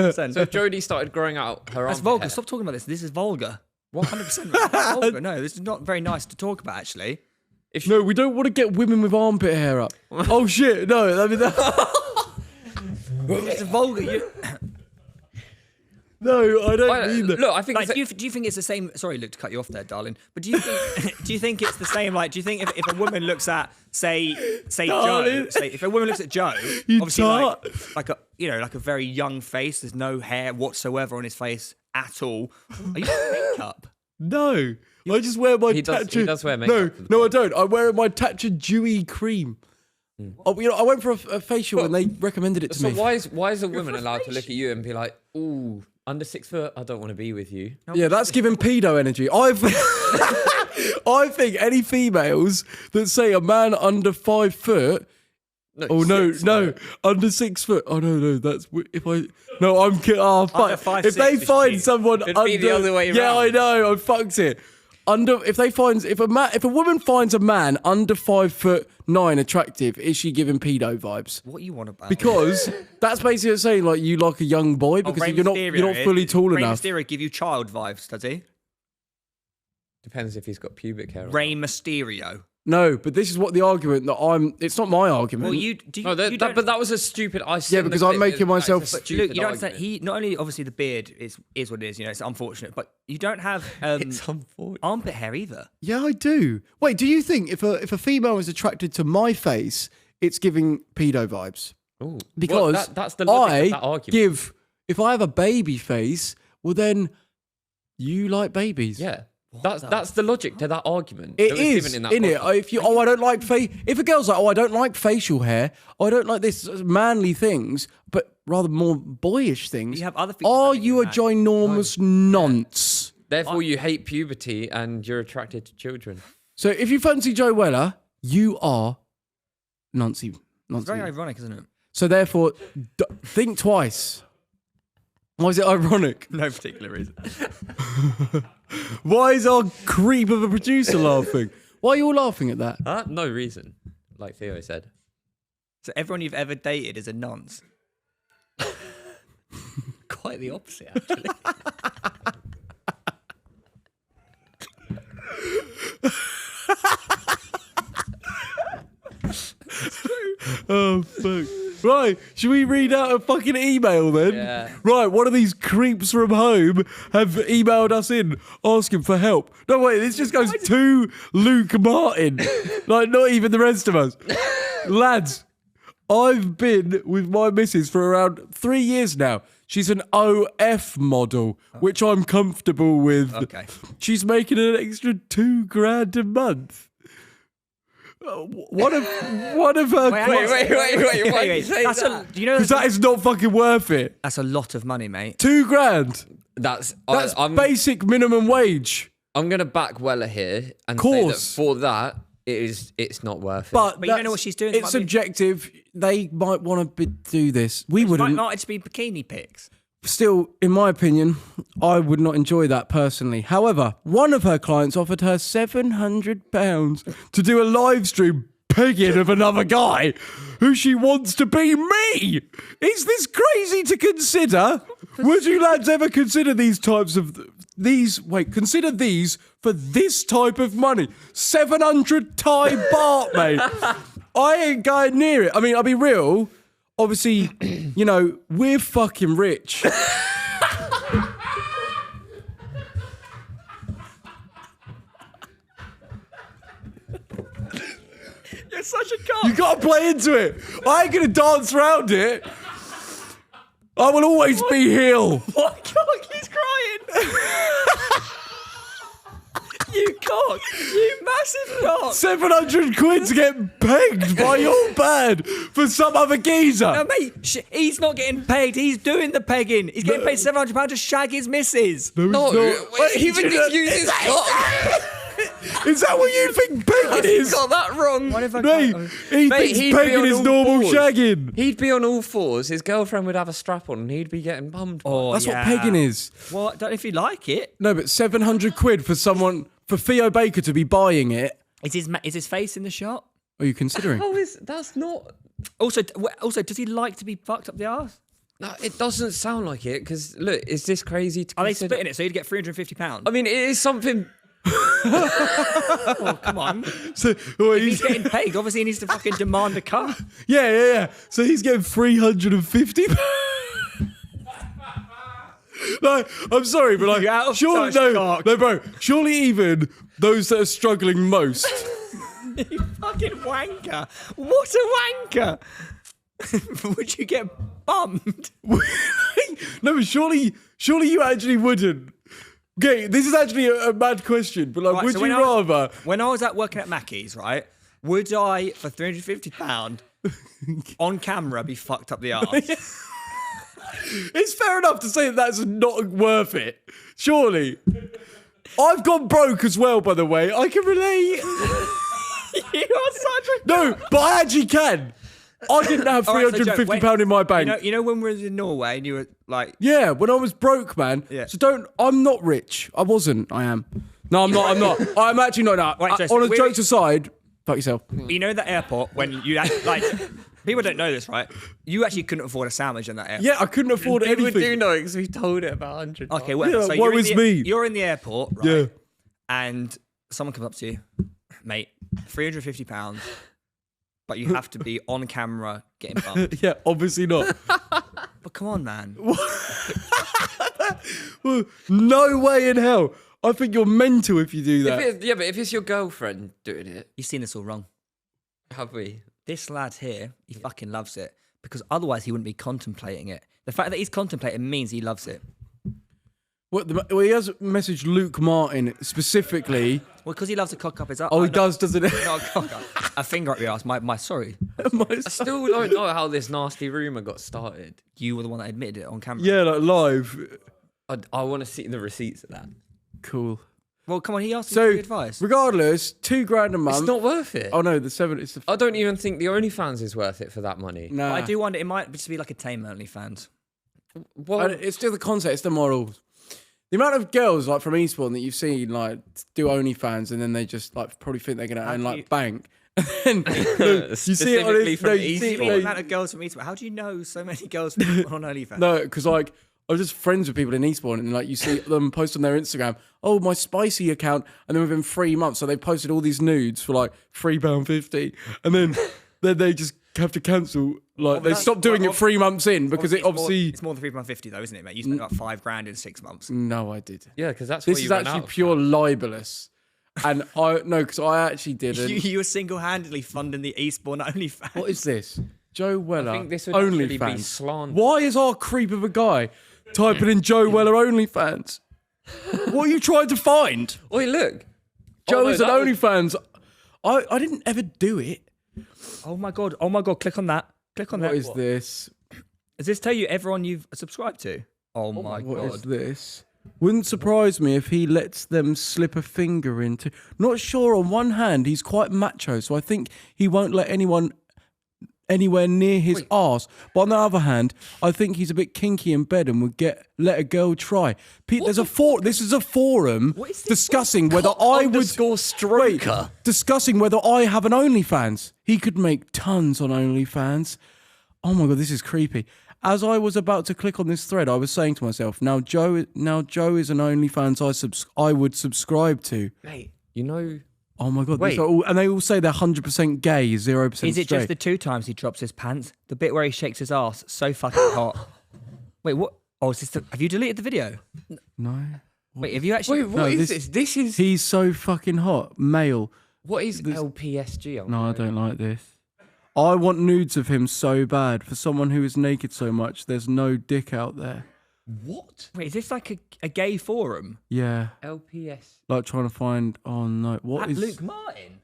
100%. So if Jodie started growing out her That's armpit vulgar. hair- Stop talking about this. This is vulgar. 100% vulgar. No, this is not very nice to talk about, actually. No, we don't want to get women with armpit hair up. Oh shit! No, I mean that. It's vulgar. No, I don't mean that. Look, I think Like, it's do you think it's the same? Sorry, Luke, to cut you off there, darling. But do you think it's the same? Like, do you think if a woman looks at say Darling. Joe, if a woman looks at Joe, You obviously tart. like a very young face. There's no hair whatsoever on his face at all. Are you wearing makeup? No. I just wear my He does wear No, makeup for the no, I don't. I wear my Tatcha Dewy cream. Oh, I went for a facial and they recommended it to So me. why is a woman allowed to look at you and be like, ooh, under 6 foot, I don't want to be with you? Yeah, that's giving pedo energy. I think any females that say a man under 5 foot. No, under 6 foot. Oh no, that's if I. No, I'm kidding. Oh fuck! 5'6" If they is find cute. someone It'd under, be the other way yeah, round. I know. I fucked it. If a woman finds a man under 5'9" attractive, is she giving pedo vibes? What you want about? Because that's basically saying like you like a young boy because Rey you're not Mysterio fully tall Rey enough. Mysterio give you child vibes, does he? Depends if he's got pubic hair. Rey Mysterio. No, but this is what the argument that I'm. It's not my argument. Well, you do. No, You don't, but that was a stupid. Yeah, because I'm making myself- That's a Luke, stupid you don't understand. argument. He not only obviously the beard is what it is. You know, it's unfortunate, but you don't have It's unfortunate. armpit hair either. Yeah, I do. Wait, do you think if a female is attracted to my face, it's giving pedo vibes? Ooh. Because Well, that's the logic of that I argument. if I have a baby face, well then you like babies. Yeah, that's the logic to that argument. It that was is, given in that in it. podcast. If you, I don't like if a girl's like, I don't like facial hair, I don't like this manly things, but rather more boyish things. You have other features Are that make you you a mad. ginormous nonce? Therefore, you hate puberty and you're attracted to children. So if you fancy Joe Weller, you are noncy. It's very ironic, isn't it? So therefore, think twice. Why is it ironic? No particular reason. Why is our creep of a producer laughing? Why are you all laughing at that? No reason, like Theo said. So everyone you've ever dated is a nonce. Quite the opposite, actually. Oh, fuck. Right, should we read out a fucking email then? Yeah. Right, one of these creeps from home have emailed us in asking for help. No, wait, this just goes to Luke Martin. Like, not even the rest of us. Lads, I've been with my missus for around 3 years now. She's an OF model, which I'm comfortable with. Okay. She's making an extra $2,000 a month. One of her Wait. Why do you say That's that? do you know because that is not fucking worth it. that's a lot of money, mate. $2,000. That's That's basic minimum wage. I'm gonna back Weller here and Course. say that for that it's not worth it. But But you don't know that's- what she's doing. It It's might be- subjective. They might want to do this. We Might wouldn't. not just be bikini pics. Still, in my opinion, I would not enjoy that personally. However, one of her clients offered her £700 to do a live stream pegging of another guy who she wants to be me. Is this crazy to consider? Would you lads ever consider these types of consider these for this type of money? 700 Thai baht, mate. I ain't going near it. I mean, I'll be real. Obviously, you know, we're fucking rich. You're such a cock. You gotta play into it. I ain't gonna dance around it. I will always be heel. What cock? He's crying. You cock. You massive cock. 700 quid to get pegged by your bad for some other geezer. No, mate, he's not getting paid. He's doing the pegging. He's getting paid £700 to shag his missus. no, Wait, he even just uses cock. Is that what you think pegging He is? got that wrong. What if I Mate, can't- he Mate, thinks he'd be pegging on is all normal fours. shagging. He'd be on all fours. His girlfriend would have a strap on, and he'd be getting bummed. Oh, That's yeah. what pegging is. Well, I don't know if you like it. No, but 700 quid for Theo Baker to be buying it. Is his face in the shot? Are you considering? That's not. Also, does he like to be fucked up the arse? No, it doesn't sound like it. Because look, is this crazy to Are they consider? splitting it so you'd get £350? I mean, it is something. Oh, come on. So, well, If he's getting paid, obviously he needs to fucking demand a cut. yeah. So he's getting 350. No, I'm sorry, but like, You out of surely touch, cock. no, bro. Surely even those that are struggling most. You fucking wanker. What a wanker. Would you get bummed? No, but surely you actually wouldn't. Okay, this is actually a mad question, but like, Right, would so you when I was- rather? When I was at working at Mackey's, right, would I, for £350 on camera, be fucked up the arse? It's fair enough to say that that's not worth it. Surely. I've gone broke as well, by the way. I can relate. You are such a... No, but I actually can. I didn't have All right, so Joe, £350 in my bank. You know when we were in Norway and you were like... Yeah, when I was broke, man. Yeah. So I'm not rich. I wasn't. I am. No, I'm not. I'm actually not. No. Right, so On a we- jokes aside, fuck yourself. You know that airport when you like... People don't know this, right? You actually couldn't afford a sandwich in that airport. Yeah, I couldn't afford People anything. do know because we told it about 100 Okay, well, Yeah, so woe you're in is the, me. You're in the airport, right? Yeah. And someone comes up to you, mate, £350, but you have to be on camera getting bumped. Yeah, obviously not. But come on, man. No way in hell. I think you're mental if you do that. Yeah, but if it's your girlfriend doing it, You've seen this all wrong. have we? This lad here, he fucking loves it because otherwise he wouldn't be contemplating it. The fact that he's contemplating means he loves it. Well, he has messaged Luke Martin specifically. Well, because he loves to cock up his ass. Oh, he does, doesn't he? Not a cock up. A finger up your ass. Sorry. I still don't know how this nasty rumour got started. You were the one that admitted it on camera. Yeah, like live. I want to see the receipts of that. Cool. Well, come on, he asked you So, for advice. regardless, $2,000 a month. It's not worth it. Oh no, the 7. It's the. I don't even think the OnlyFans is worth it for that money. Nah. I do wonder, it might just be like a tame OnlyFans. Well, It's still the concept. It's the morals. The amount of girls like from Eastbourne that you've seen like do OnlyFans and then they just like probably think they're gonna earn like bank. And then you see it on Specifically his, from you see it, Eastbourne. The like, amount of girls from Eastbourne. How do you know so many girls from on OnlyFans? no, because like I was just friends with people in Eastbourne and like you see them post on their Instagram, oh my spicy account, and then within 3 months, so they posted all these nudes for like £3.50, and then they just have to cancel. Like they stopped doing it 3 months in because it obviously. It's more than £3.50 though, isn't it, mate? You spent about £5,000 in 6 months. No, I did. yeah, because that's This what you is run actually out of pure cash. libelous, and because I actually didn't. You were single-handedly funding the Eastbourne OnlyFans. What is this? Joe Weller, I think this would actually be OnlyFans. slander. Why is our creep of a guy typing in Joe Weller OnlyFans? What are you trying to find? Oi, look. Joe no, is an that was- OnlyFans. I didn't ever do it. Oh my god! Click on that. Click on What that. is this? Does this tell you everyone you've subscribed to? Oh my What god! is this? Wouldn't surprise me if he lets them slip a finger into. Not sure. On one hand, he's quite macho, so I think he won't let anyone anywhere near his arse. But on the other hand, I think he's a bit kinky in bed and would let a girl try. Pete, there's a this is a forum discussing whether I would _stroker. discussing whether I have an OnlyFans. He could make tons on OnlyFans. Oh my god, this is creepy. As I was about to click on this thread, I was saying to myself, now Joe is an OnlyFans I would subscribe to. Mate, you know... Oh my god, Wait. and they all say they're 100% gay, 0% Is it straight. just the 2 times he drops his pants? The bit where he shakes his ass, so fucking hot. Wait, what? Oh, is this have you deleted the video? No. Wait, have you actually? Wait, what is this? This is... He's so fucking hot. Male. What is LPSG? No, I don't like this. I want nudes of him so bad. For someone who is naked so much, there's no dick out there. What? Wait, is this like a gay forum? Yeah. LPS. Like trying to find... Oh no. What At is... Luke Martin?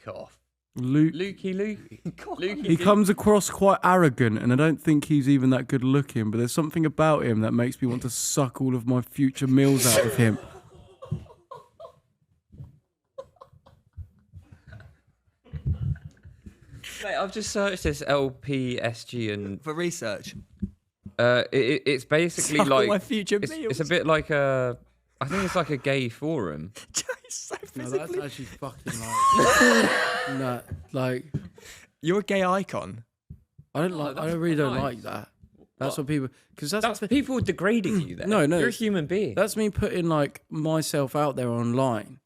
Fuck off. Luke... Lukey. He comes across quite arrogant, and I don't think he's even that good looking, but there's something about him that makes me want to suck all of my future meals out of him. Mate, I've just searched this LPSG and For research. it's basically Suck all like my future it's a meals. bit like a. I think it's like a gay forum. He's so No, physically... that's actually fucking like... no, like... You're a gay icon. I really don't nice. like that. That's what people... Because That's people degrading you. Then No, you're a human being. That's me putting like myself out there online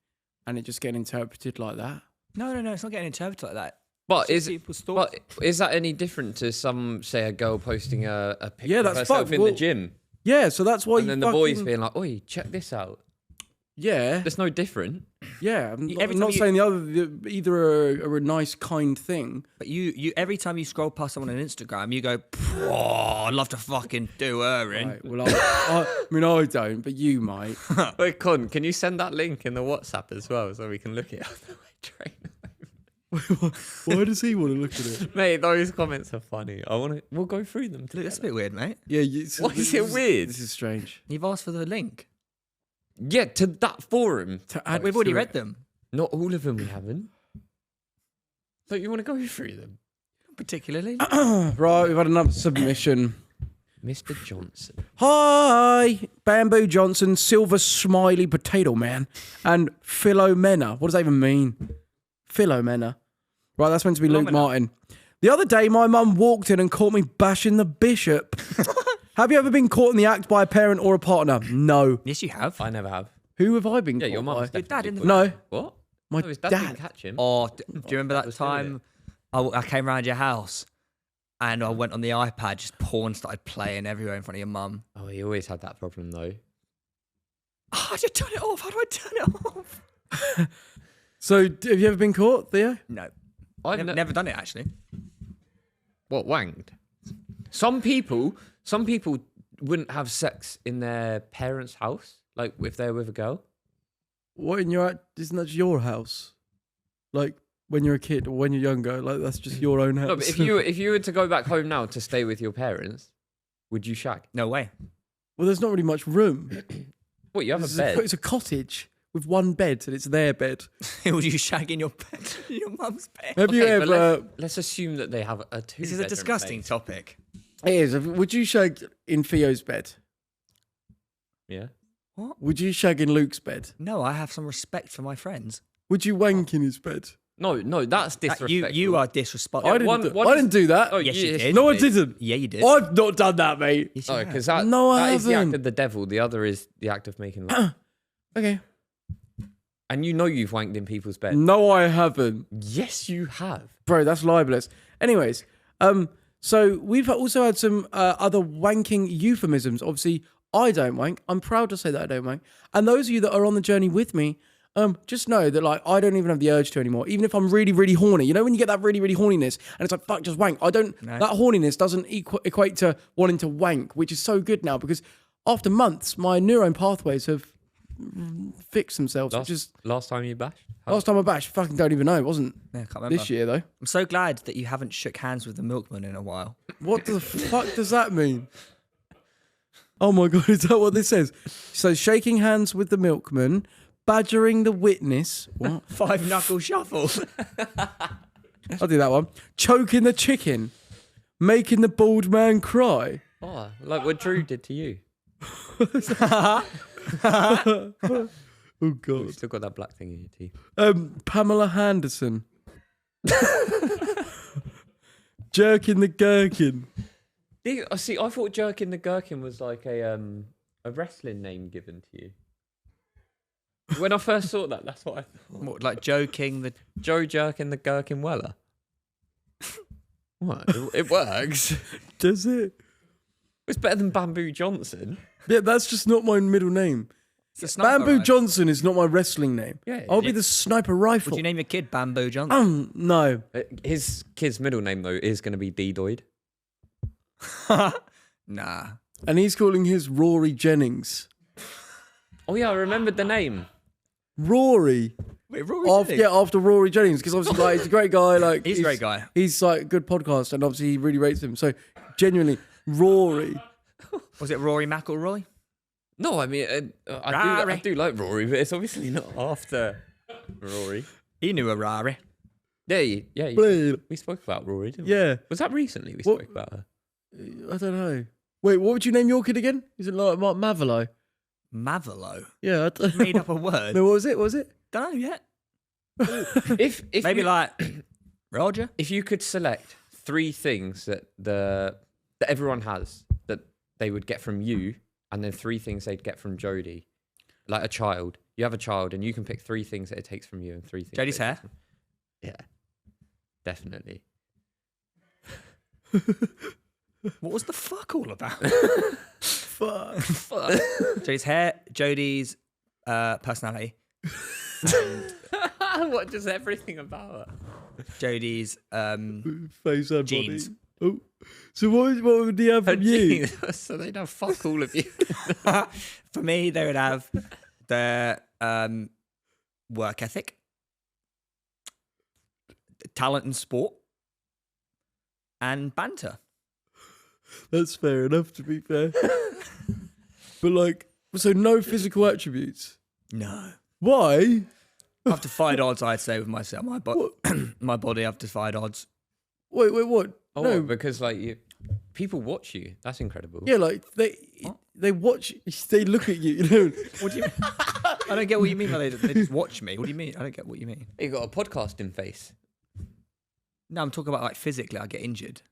and it just getting interpreted like that. No, it's not getting interpreted like that. But It's is people's thoughts. but is that any different to some say a girl posting a picture Yeah, of that's herself fucked. in Well, the gym Yeah, so that's why and you then the boys fucking... being like, "Oi, check this out." Yeah. There's no different. Yeah. I'm Every not time saying either are a nice, kind thing. But you every time you scroll past someone on Instagram, you go, oh, I'd love to fucking do her in. Right. Well, I mean, I don't, but you might. Wait, Con, can you send that link in the WhatsApp as well so we can look at it on the way train? Why does he want to look at it? Mate, those comments are funny. We'll go through them. Look, that's a bit weird, mate. Yeah. Why is it weird? This is strange. You've asked for the link. Yeah, to that forum. To add We've already to read it. them. Not all of them we haven't. So you want to go through them? Particularly. Right, we've had another submission. Mr. Johnson. Hi, Bamboo Johnson, Silver Smiley Potato Man, and Philomena. What does that even mean? Philomena. Right, that's meant to be Luke Philomena. Martin. The other day, my mum walked in and caught me bashing the bishop. Have you ever been caught in the act by a parent or a partner? No. Yes, you have. I never have. Who have I been Yeah, caught your mum's by? Your dad in the No, What? my No, his dad dad. didn't catch him. Oh, do you remember that was doing time I came round your house and I went on the iPad, just porn started playing everywhere in front of your mum? Oh, he always had that problem though. Oh, I just turn it off. How do I turn it off? So, have you ever been caught, Theo? No. I've Never done it, actually. What, wanged? Some people wouldn't have sex in their parents' house, like if they're with a girl. What in your act? Isn't that your house? Like when you're a kid or when you're younger, like that's just your own house. No, but if you were to go back home now to stay with your parents, would you shag? No way. well, there's not really much room. What, you have It's a bed? it's a cottage with one bed, and it's their bed. Would you shag in your bed, in your mum's bed? Have you Okay, but ever? let's assume that they have a two. This is a disgusting topic. It is. Would you shag in Theo's bed? Yeah. Would you shag in Luke's bed? No, I have some respect for my friends. Would you wank in his bed? No, that's disrespectful. You are disrespectful. I didn't. one I is- didn't do that. Oh, Yes, you did. No, I didn't. Yeah, you did. I've not done that, mate. Yes, you Oh, have. because that, No, I that is the act haven't. of the devil. The other is the act of making love. Okay. And you know you've wanked in people's beds. No, I haven't, Yes, you have. bro. That's libelous. Anyways, so we've also had some other wanking euphemisms. Obviously, I don't wank. I'm proud to say that I don't wank. And those of you that are on the journey with me, just know that like I don't even have the urge to anymore. Even if I'm really, really horny. You know when you get that really, really horniness and it's like fuck, just wank. I don't. No. That horniness doesn't equate to wanting to wank, which is so good now because after months, my neuron pathways have fixed themselves. Which is Last time you bashed? last time I bashed, fucking don't even know. It wasn't Yeah, I can't remember. this year though. I'm so glad that you haven't shook hands with the milkman in a while. What the fuck does that mean? Oh my god, is that what this says? So shaking hands with the milkman, badgering the witness. What? 5 knuckle shuffle. I'll do that one. Choking the chicken, making the bald man cry. Oh, like what Drew did to you. Oh You've god. still got that black thing in your teeth. Pamela Henderson. Jerking the gherkin. See, I thought Jerkin the Gherkin was like a wrestling name given to you. When I first saw that, that's what I thought. What, like joking the... Joe Jerkin the Gherkin Weller. What? It works. Does it? It's better than Bamboo Johnson. Yeah, that's just not my middle name. It's a sniper Bamboo rifle. Johnson is not my wrestling name. Yeah, I'll be the sniper rifle. Would you name your kid Bamboo Johnson? No. His kid's middle name, though, is going to be D-Doid. Nah. And he's calling his Rory Jennings. Oh, yeah, I remembered the name. Rory. Wait, Rory After Rory Jennings, because obviously like, he's a great guy. Like He's a great guy. He's like a good podcast, and obviously he really rates him. So genuinely, Rory. Was it Rory McIlroy? No, I mean, I do like Rory, but it's obviously not after Rory. He knew a Rari. Yeah, Blade. we spoke about Rory, didn't we? Yeah, Was that recently we What- spoke about her? I don't know. Wait, what would you name your kid again? Is it like Mark Mavalo? Mavalo. Yeah, I don't Made up a word. No, what was it? What was it? Don't know yet. If Maybe you, like Roger. if you could select 3 things that everyone has that they would get from you, and then 3 things they'd get from Jodie, like a child. You have a child, and you can pick 3 things that it takes from you, and 3 things. Jodie's that it hair. takes from- Yeah, definitely. What was the fuck all about? Fuck. Jodie's hair, Jodie's personality. What does everything about her? Jodie's Face and Jeans. body. Oh, so what would he have from you? So they don't fuck all of you. For me, they would have their work ethic, talent and sport, and banter. That's fair enough, to be fair. But like, so no physical attributes. No. Why? I've defied odds, I'd say, with myself. My body, I've defied odds. Wait, what? Oh, no, because like people watch you. That's incredible. yeah, like they watch, they look at you. You know, What do you mean? I don't get what you mean by they just watch me. What do you mean? I don't get what you mean. You got a podcasting face. No, I'm talking about like physically, I get injured.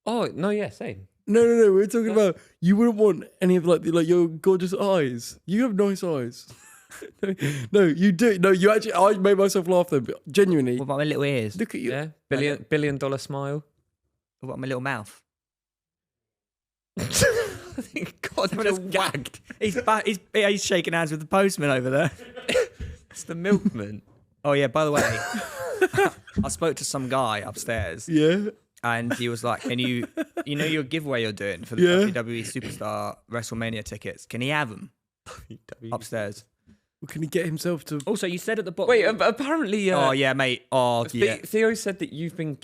Oh no, yeah, same. no. We're talking about you wouldn't want any of like your gorgeous eyes. You have nice eyes. No, you do. No, you actually. I made myself laugh then, but genuinely. What about my little ears? Look at you. Yeah, billion dollar smile. What about my little mouth? God, I just gagged. He's shaking hands with the postman over there. It's the milkman. Oh yeah, by the way, I spoke to some guy upstairs, Yeah. and he was like, "Can you know your giveaway you're doing for the Yeah. WWE Superstar WrestleMania tickets? Can he have them upstairs?" Well, can he get himself to? Also, you said at the bottom. Wait, apparently. Oh yeah, mate. Oh yeah. Theo said that you've been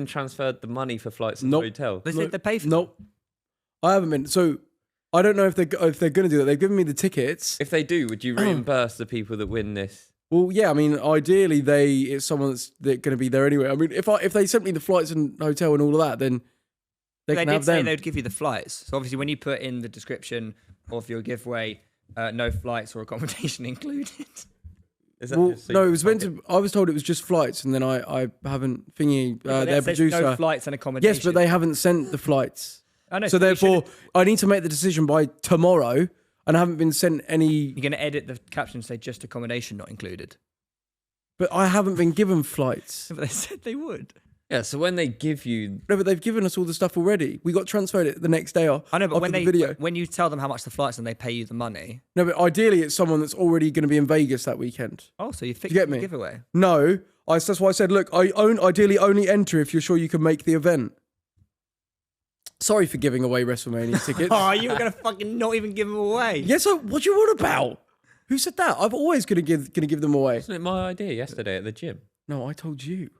transferred the money for flights and Nope. hotel. They said they pay for. Nope. I haven't been. So I don't know if they're going to do that. They've given me the tickets. If they do, would you reimburse the people that win this? Well, yeah. I mean, ideally, it's someone that's going to be there anyway. I mean, if they sent me the flights and hotel and all of that, then they can did have say them. they would give you the flights. So obviously, when you put in the description of your giveaway, no flights or accommodation included. Is that Well, just so no, you it was can't meant to. I was told it was just flights, and then I haven't thingy. But Their it says producer. no flights and accommodation. Yes, but they haven't sent the flights. I know, So you therefore, should've- I need to make the decision by tomorrow, and I haven't been sent any. you're going to edit the caption and say just accommodation not included. But I haven't been given flights. But they said they would. Yeah, so when they give you, No, but they've given us all the stuff already. We got transferred it the next day. I know, but when the they video. when you tell them how much the flights and they pay you the money. No, but ideally it's someone that's already going to be in Vegas that weekend. Oh, so you fixed get the me? giveaway. No, that's why I said, look, ideally only enter if you're sure you can make the event. Sorry for giving away WrestleMania tickets. Oh, you were gonna fucking not even give them away. Yes, what do you want about? Who said that? I've always gonna give them away. wasn't it my idea yesterday at the gym? No, I told you.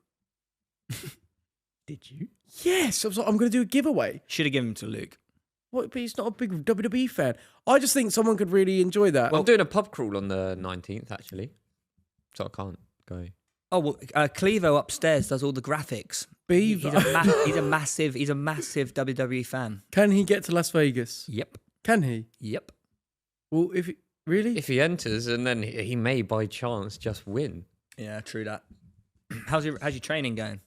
Did you? Yes, I was like, I'm gonna do a giveaway. Should have given them to Luke. What? But he's not a big WWE fan. I just think someone could really enjoy that. I'm doing a pub crawl on the 19th actually, so I can't go. Oh well, Clevo upstairs does all the graphics. Beaver. He's a massive WWE fan. Can he get to Las Vegas? Yep. Can he? Yep. Well, really? If he enters, and then he may by chance just win. Yeah, true that. How's your training going?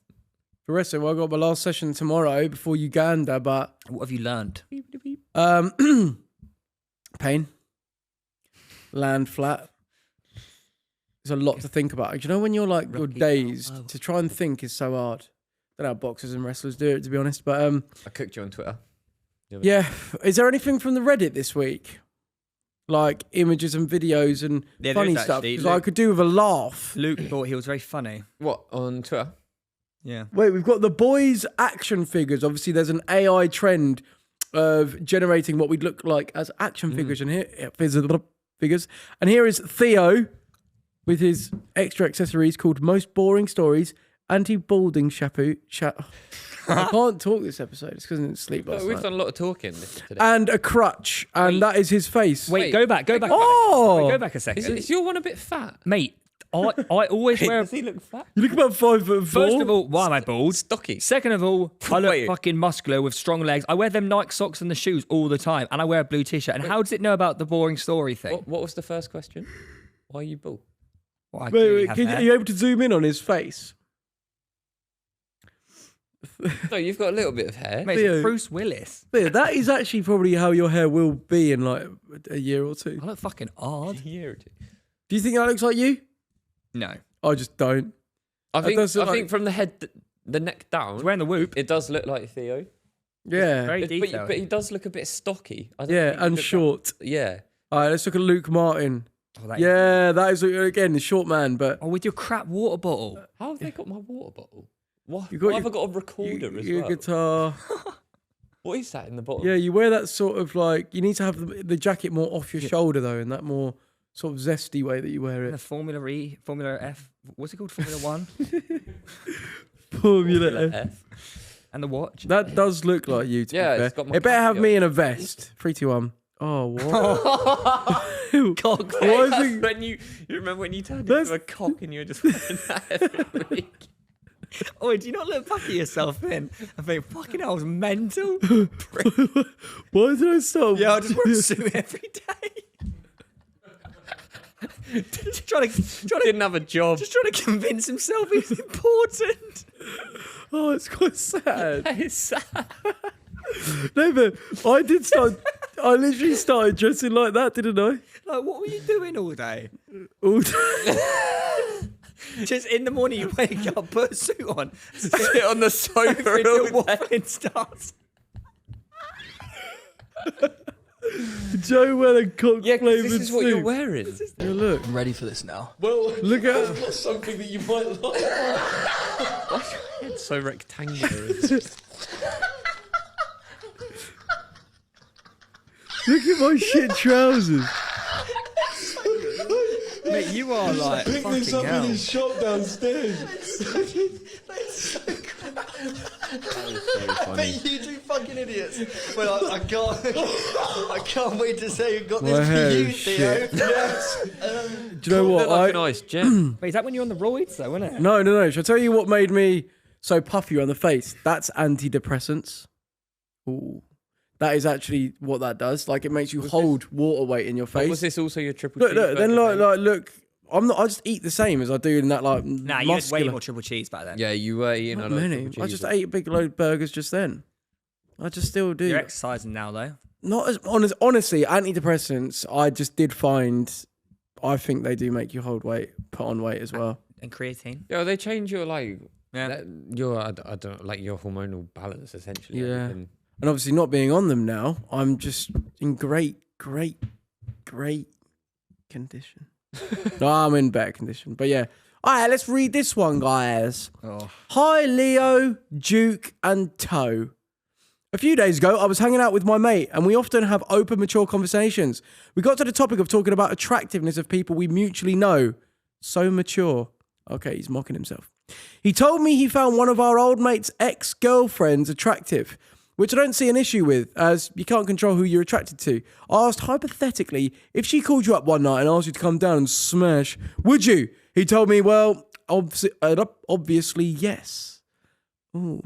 For wrestling, well, I got my last session tomorrow before Uganda, but What have you learned? pain, land flat. There's a lot to think about. Do you know when you're like you're dazed, to try and think is so hard. I don't know how boxers and wrestlers do it, to be honest. But I cooked you on Twitter. yeah. Is there anything from the Reddit this week? Like images and videos and Yeah, there funny is stuff? actually. Because I could do with a laugh. Luke thought he was very funny. What on Twitter? Yeah. Wait, we've got the boys' action figures. Obviously, there's an AI trend of generating what we'd look like as action figures. And figures. And here is Theo with his extra accessories called Most Boring Stories, Anti-Balding Shampoo. I can't talk this episode. It's because I didn't sleep last We've night. done a lot of talking today. And a crutch. And that is his face. Wait, go back. Oh! Wait, go back a second. Is your one a bit fat? Mate, I always wear. Does he look fat? You look about 5'4". First of all, why am I bald? Stocky. Second of all, I look Wait. fucking muscular with strong legs. I wear them Nike socks and the shoes all the time, and I wear a blue t-shirt. And how does it know about the boring story thing? What was the first question? Why are you bald? Well, I Wait, clearly wait, have are hair. you able to zoom in on his face? No, you've got a little bit of hair. Mate, it's Theo. Bruce Willis. Yeah, that is actually probably how your hair will be in like a year or two. I look fucking odd. A year or two. Do you think that looks like you? No. I just don't. I think does look like- from the head, the neck down, He's wearing the whoop. it does look like Theo. Yeah. Very But detailed. he does look a bit stocky. I don't Yeah, think he and looks short. yeah. All right, let's look at Luke Martin. Oh, that Yeah, that is again the short man. But Oh, with your crap water bottle. How have they got my water bottle? What? You got Why have I your- got a recorder as your well? guitar. What is that in the bottom? Yeah, you wear that sort of like. You need to have the jacket more off your shoulder though, in that more sort of zesty way that you wear The it. Formula F. What's it called? Formula One. Formula F. F. And the watch. That does look like you. To Yeah, be it's fair. got my It better have khaki me on. in a vest. 3, 2, 1. Oh, what? Cock. Why is That's it- when you remember when you turned That's- into a cock and you were just wearing that every week. Oh, do you not look back at yourself then and think, fucking hell, I was mental? Why did I stop? Yeah, I just wear a suit every day. just trying to Didn't have a job. just trying to convince himself he's important. Oh, it's quite sad. It's sad. No, but I did start. I literally started dressing like that, didn't I? Like, what were you doing all day? All Just in the morning, you wake up, put a suit on, Sit on the sofa until all day. waffling starts. Joe Weller cock Yeah, 'cause flavoured this is what soup. you're wearing. Yeah, look, I'm ready for this now. Well, look at. something that you might like. Why's your head so rectangular? Look at my shit trousers. Mate, you are like fucking hell. shop downstairs. But you two fucking idiots. Well, I can't wait to say you got My this hair for you, is Theo. shit. Yes. Do you know what? Look like a nice gem. Wait, is that when you're on the roids though, isn't it? No. Shall I tell you what made me so puffy on the face? That's antidepressants. Ooh. That is actually what that does. Like, it makes you hold water weight in your face. Was this also your triple Look, then cheeseburger thing? look. I'm not. I just eat the same as I do in that like. Nah, you had muscular. way more triple cheese back then. Yeah, you were eating Not a lot of many. triple I just cheeses. ate a big load of burgers just then. I just still do. You're exercising now though. Not as honest. Honestly, antidepressants. I just did find. I think they do make you hold weight, put on weight as well. And creatine. Yeah, they change your like Yeah. your I don't like your hormonal balance essentially. Yeah. Everything. And obviously, not being on them now, I'm just in great condition. No, I'm in better condition. But yeah. All right, let's read this one, guys. Oh. Hi, Leo, Duke, and Toe. A few days ago, I was hanging out with my mate, and we often have open, mature conversations. We got to the topic of talking about attractiveness of people we mutually know. So mature. Okay, he's mocking himself. He told me he found one of our old mate's ex-girlfriends attractive, which I don't see an issue with, as you can't control who you're attracted to. I asked hypothetically, if she called you up one night and asked you to come down and smash, would you? He told me, well, obviously yes. Ooh.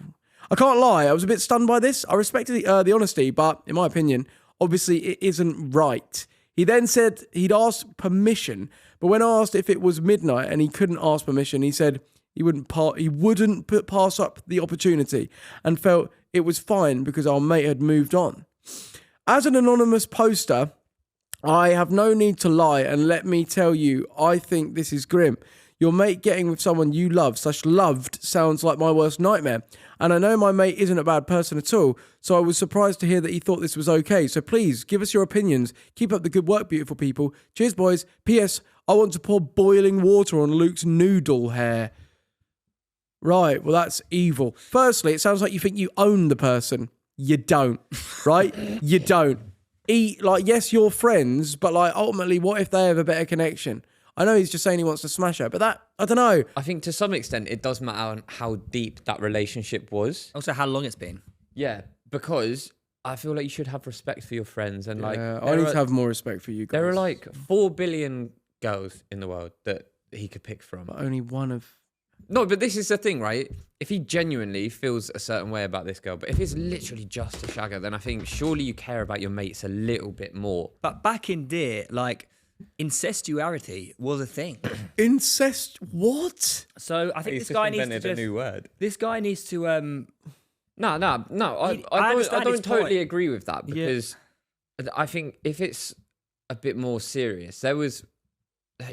I can't lie, I was a bit stunned by this. I respected the honesty, but in my opinion, obviously it isn't right. He then said he'd asked permission, but when asked if it was midnight and he couldn't ask permission, he said he wouldn't pass up the opportunity and felt it was fine because our mate had moved on. As an anonymous poster, I have no need to lie, and let me tell you, I think this is grim. Your mate getting with someone you love/loved sounds like my worst nightmare. And I know my mate isn't a bad person at all, so I was surprised to hear that he thought this was okay. So please, give us your opinions. Keep up the good work, beautiful people. Cheers, boys. P.S. I want to pour boiling water on Luke's noodle hair. Right, well, that's evil. Firstly, it sounds like you think you own the person. You don't, right? You don't. Yes, you're friends, but like ultimately, what if they have a better connection? I know he's just saying he wants to smash her, but that, I don't know. I think to some extent it does matter how deep that relationship was. Also, how long it's been. Yeah, because I feel like you should have respect for your friends and like I need to have more respect for you guys. there are like 4 billion girls in the world that he could pick from. But only one of... No, but this is the thing, right? If he genuinely feels a certain way about this girl, but if it's literally just a shagger, then I think surely you care about your mates a little bit more. But back in day, like, incestuarity was a thing. Incest? What? So I think He's this guy just needs to invented a just, new word. this guy needs to No. I I understand his don't totally point. agree with that because I think if it's a bit more serious,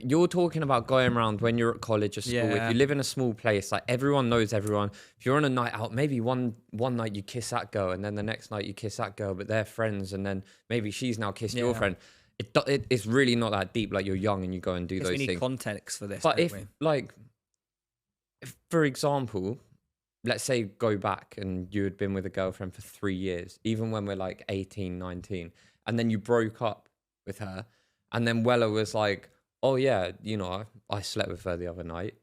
you're talking about going around when you're at college or school. Yeah. If you live in a small place, like everyone knows everyone. If you're on a night out, maybe one night you kiss that girl, and then the next night you kiss that girl, but they're friends, and then maybe she's now kissed your Yeah. friend. it's really not that deep. Like you're young and you go and do Because those we need things. context for this. But don't if we? like, if, for example, let's say go back and you had been with a girlfriend for 3 years, even when we're like 18, 19, and then you broke up with her, and then Weller was like, oh yeah, you know, I slept with her the other night.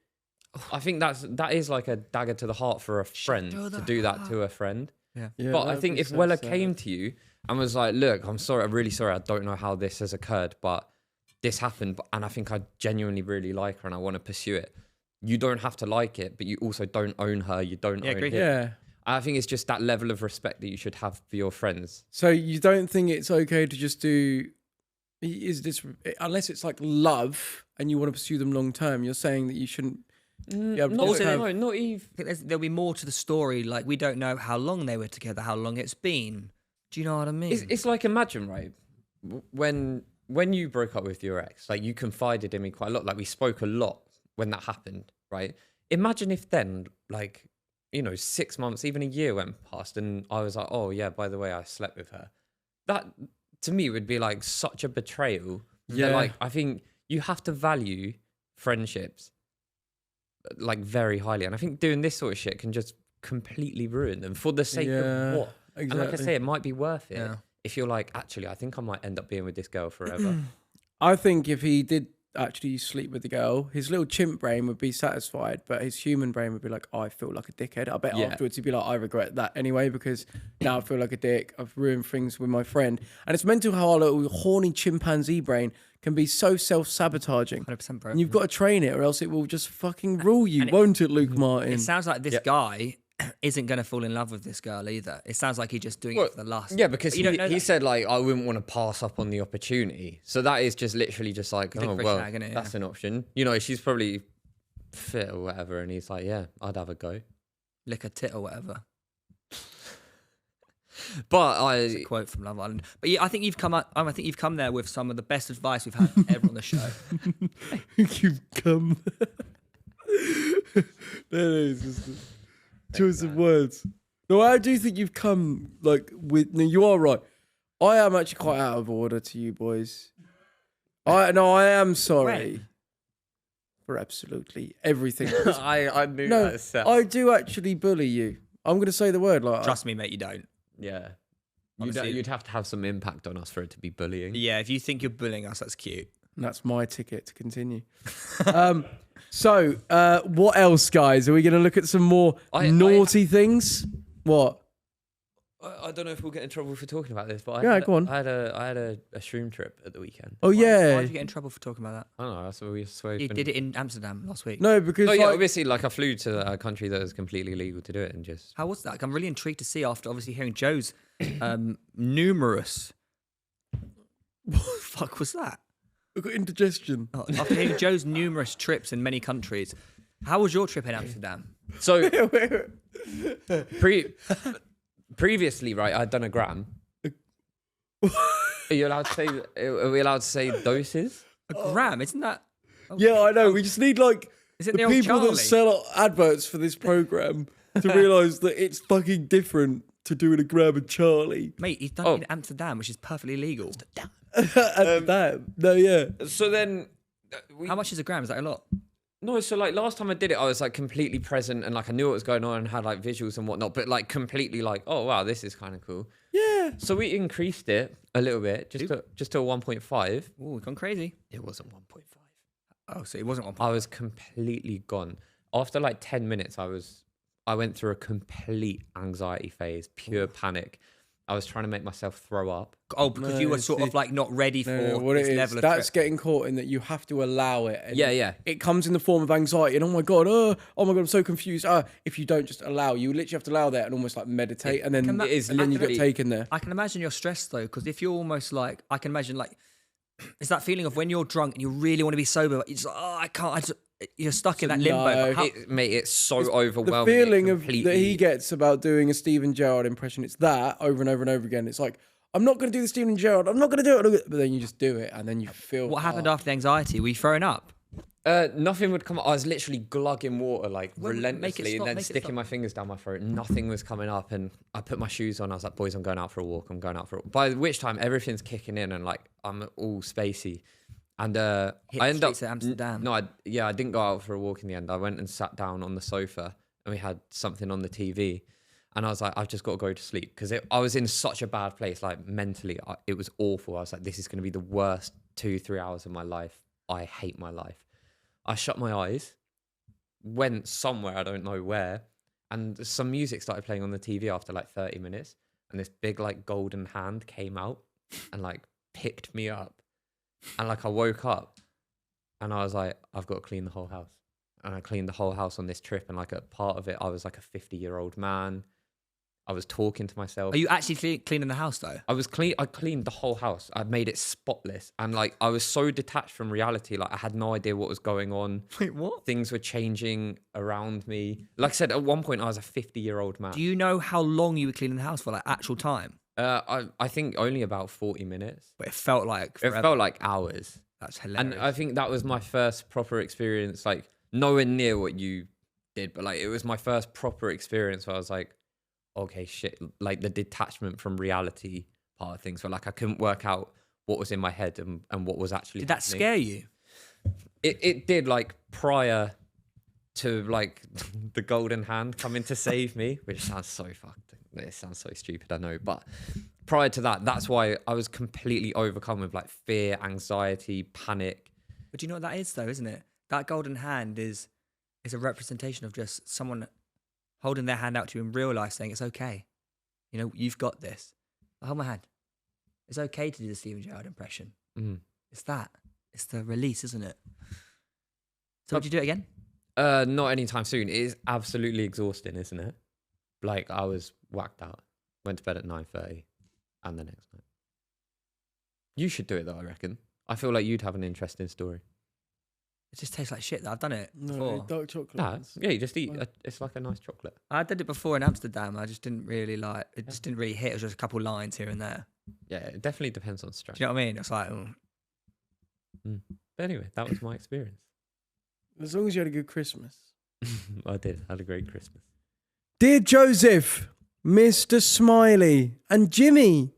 I think that is like a dagger to the heart for a friend to do that to a friend. Yeah. But I that'd think be if so Weller sad. came to you and was like, look, I'm sorry, I'm really sorry, I don't know how this has occurred, but this happened, and I think I genuinely really like her and I want to pursue it. You don't have to like it, but you also don't own her, you don't own agreed. him. Yeah. I think it's just that level of respect that you should have for your friends. So you don't think it's okay to just do, is this, unless it's like love and you want to pursue them long term, you're saying that you shouldn't be able to Not, just have- no, not even. I think there'll be more to the story. Like, we don't know how long they were together, how long it's been. Do you know what I mean? It's like, imagine, right, when you broke up with your ex, like you confided in me quite a lot, like we spoke a lot when that happened, right? Imagine if then, like, you know, 6 months, even a year went past and I was like, oh yeah, by the way, I slept with her. That to me would be like such a betrayal. Yeah. Like, I think you have to value friendships like very highly. And I think doing this sort of shit can just completely ruin them for the sake Yeah, of what? And like I exactly. say, it might be worth it Yeah. if you're like, actually, I think I might end up being with this girl forever. I think if he did actually sleep with the girl, his little chimp brain would be satisfied, but his human brain would be like, I feel like a dickhead. I bet Yeah. afterwards he'd be like, I regret that anyway, because now I feel like a dick. I've ruined things with my friend. And it's mental how our little horny chimpanzee brain can be so self-sabotaging. 100%, bro. And you've got to train it or else it will just fucking rule you, won't it, Luke Martin? It sounds like this guy isn't going to fall in love with this girl either. It sounds like he's just doing it for the lust. Yeah, because But you don't know he that. said like, I wouldn't want to pass up on the opportunity. So that is just literally just like, Dick oh for a well, shag, innit? that's an option. You know, she's probably fit or whatever, and he's like, yeah, I'd have a go. Lick a tit or whatever. But It's a quote from Love Island. But yeah, I think you've come there with some of the best advice we've had ever on the show. You've come. That is just a choice of words. No, I do think you've come like with. No, you are right. I am actually quite out of order to you boys. I am sorry When? for absolutely everything. I knew No, that set. I do actually bully you. I'm gonna say the word like Trust me, mate, you don't. Yeah. Honestly- You'd have to have some impact on us for it to be bullying. Yeah, if you think you're bullying us, that's cute. and that's my ticket to continue. So, what else, guys? Are we gonna look at some more naughty things? What? I don't know if we'll get in trouble for talking about this, but Yeah, go on. I had a shroom trip at the weekend. Oh Why yeah. did you get in trouble for talking about that? I don't know. That's what we swear. You did it in Amsterdam last week. No, because Oh yeah, like, obviously, like I flew to a country that was completely legal to do it, and just How was that? Like, I'm really intrigued to see after obviously hearing Joe's numerous. What the fuck was that? I've got indigestion. Oh, after hearing Joe's numerous trips in many countries, how was your trip in Amsterdam? so previously, right? I'd done a gram. Are you allowed to say? Are we allowed to say doses? A gram, isn't that? Yeah, I know. We just need like Is it the the old people Charlie? that sell adverts for this program to realise that it's fucking different to doing a grab of Charlie. Mate, he's done it in Amsterdam, which is perfectly legal. No, yeah. So then, How much is a gram? Is that a lot? no. So like last time I did it, I was like completely present and like I knew what was going on and had like visuals and whatnot, but like completely like, oh wow, this is kind of cool. Yeah. So we increased it a little bit, just to a 1.5. Oh, we've gone crazy. It wasn't 1.5. Oh, so it wasn't one. I was completely gone. After like 10 minutes, I went through a complete anxiety phase, pure panic. I was trying to make myself throw up. Oh, because you were No, sort of like not ready for No, what this it is, level of that's trip. getting caught in that you have to allow it. And Yeah. It comes in the form of anxiety and oh my god, I'm so confused. If you don't just allow, you literally have to allow that and almost like meditate and then Can that- and then you get actually- taken there. I can imagine you're stressed though, because if you're almost like, I can imagine like, it's that feeling of when you're drunk and you really want to be sober, but you're just like, oh, I can't. You're stuck in that limbo. No. But how- Mate, it's so The overwhelming. It feeling of that completely- he gets about doing a Steven Gerrard impression, it's that over and over and over again. It's like, I'm not going to do the Steven Gerrard. I'm not going to do it. But then you just do it and then you feel. what happened after the anxiety? Were you throwing up? Nothing would come up. I was literally glugging water like Well, make it relentlessly stop, and then make it sticking stop. my fingers down my throat. Nothing was coming up, and I put my shoes on. I was like, boys, I'm going out for a walk. I'm going out for a walk. By which time everything's kicking in and like I'm all spacey. And I ended up to Amsterdam. No, I didn't go out for a walk in the end. I went and sat down on the sofa and we had something on the TV. And I was like, I've just got to go to sleep because I was in such a bad place, like mentally. It was awful. I was like, this is going to be the worst 2-3 hours of my life. I hate my life. I shut my eyes, went somewhere, I don't know where, and some music started playing on the TV after like 30 minutes. And this big like golden hand came out and like picked me up. And like I woke up and I was like, I've got to clean the whole house. And I cleaned the whole house on this trip. And like a part of it, I was like a 50-year-old man. I was talking to myself. Are you actually cleaning the house though? I cleaned the whole house. I made it spotless. And like, I was so detached from reality. Like I had no idea what was going on. Wait, what? Things were changing around me. Like I said, at one point I was a 50-year-old man. Do you know how long you were cleaning the house for, like actual time? I think only about 40 minutes. But it felt like forever. It felt like hours. That's hilarious. And I think that was my first proper experience, like nowhere near what you did, but like it was my first proper experience where I was like, okay, shit, like the detachment from reality part of things, where like I couldn't work out what was in my head and what was actually Did that happening. scare you? It did, like prior to like the golden hand coming to save me, which sounds so fucked. It sounds so stupid, I know, but prior to that, that's why I was completely overcome with like fear, anxiety, panic. But do you know what that is though, isn't it? That golden hand is a representation of just someone holding their hand out to you in real life saying, it's okay. You know, you've got this. Hold my hand. It's okay to do the Steven Gerrard impression. Mm. It's that. It's the release, isn't it? So would you do it again? Not anytime soon. It is absolutely exhausting, isn't it? Like I was whacked out. Went to bed at 9:30 and the next night. You should do it though, I reckon. I feel like you'd have an interesting story. It just tastes like shit though. I've done it No, before. dark chocolate. Nah, yeah, you just eat. It's like a nice chocolate. I did it before in Amsterdam. I just didn't really like it. Just didn't really hit. It was just a couple lines here and there. Yeah, it definitely depends on Do strength. you know what I mean? It's like, oh. But anyway, that was my experience. As long as you had a good Christmas. I did. Had a great Christmas. Dear Joseph, Mr. Smiley, and Jimmy,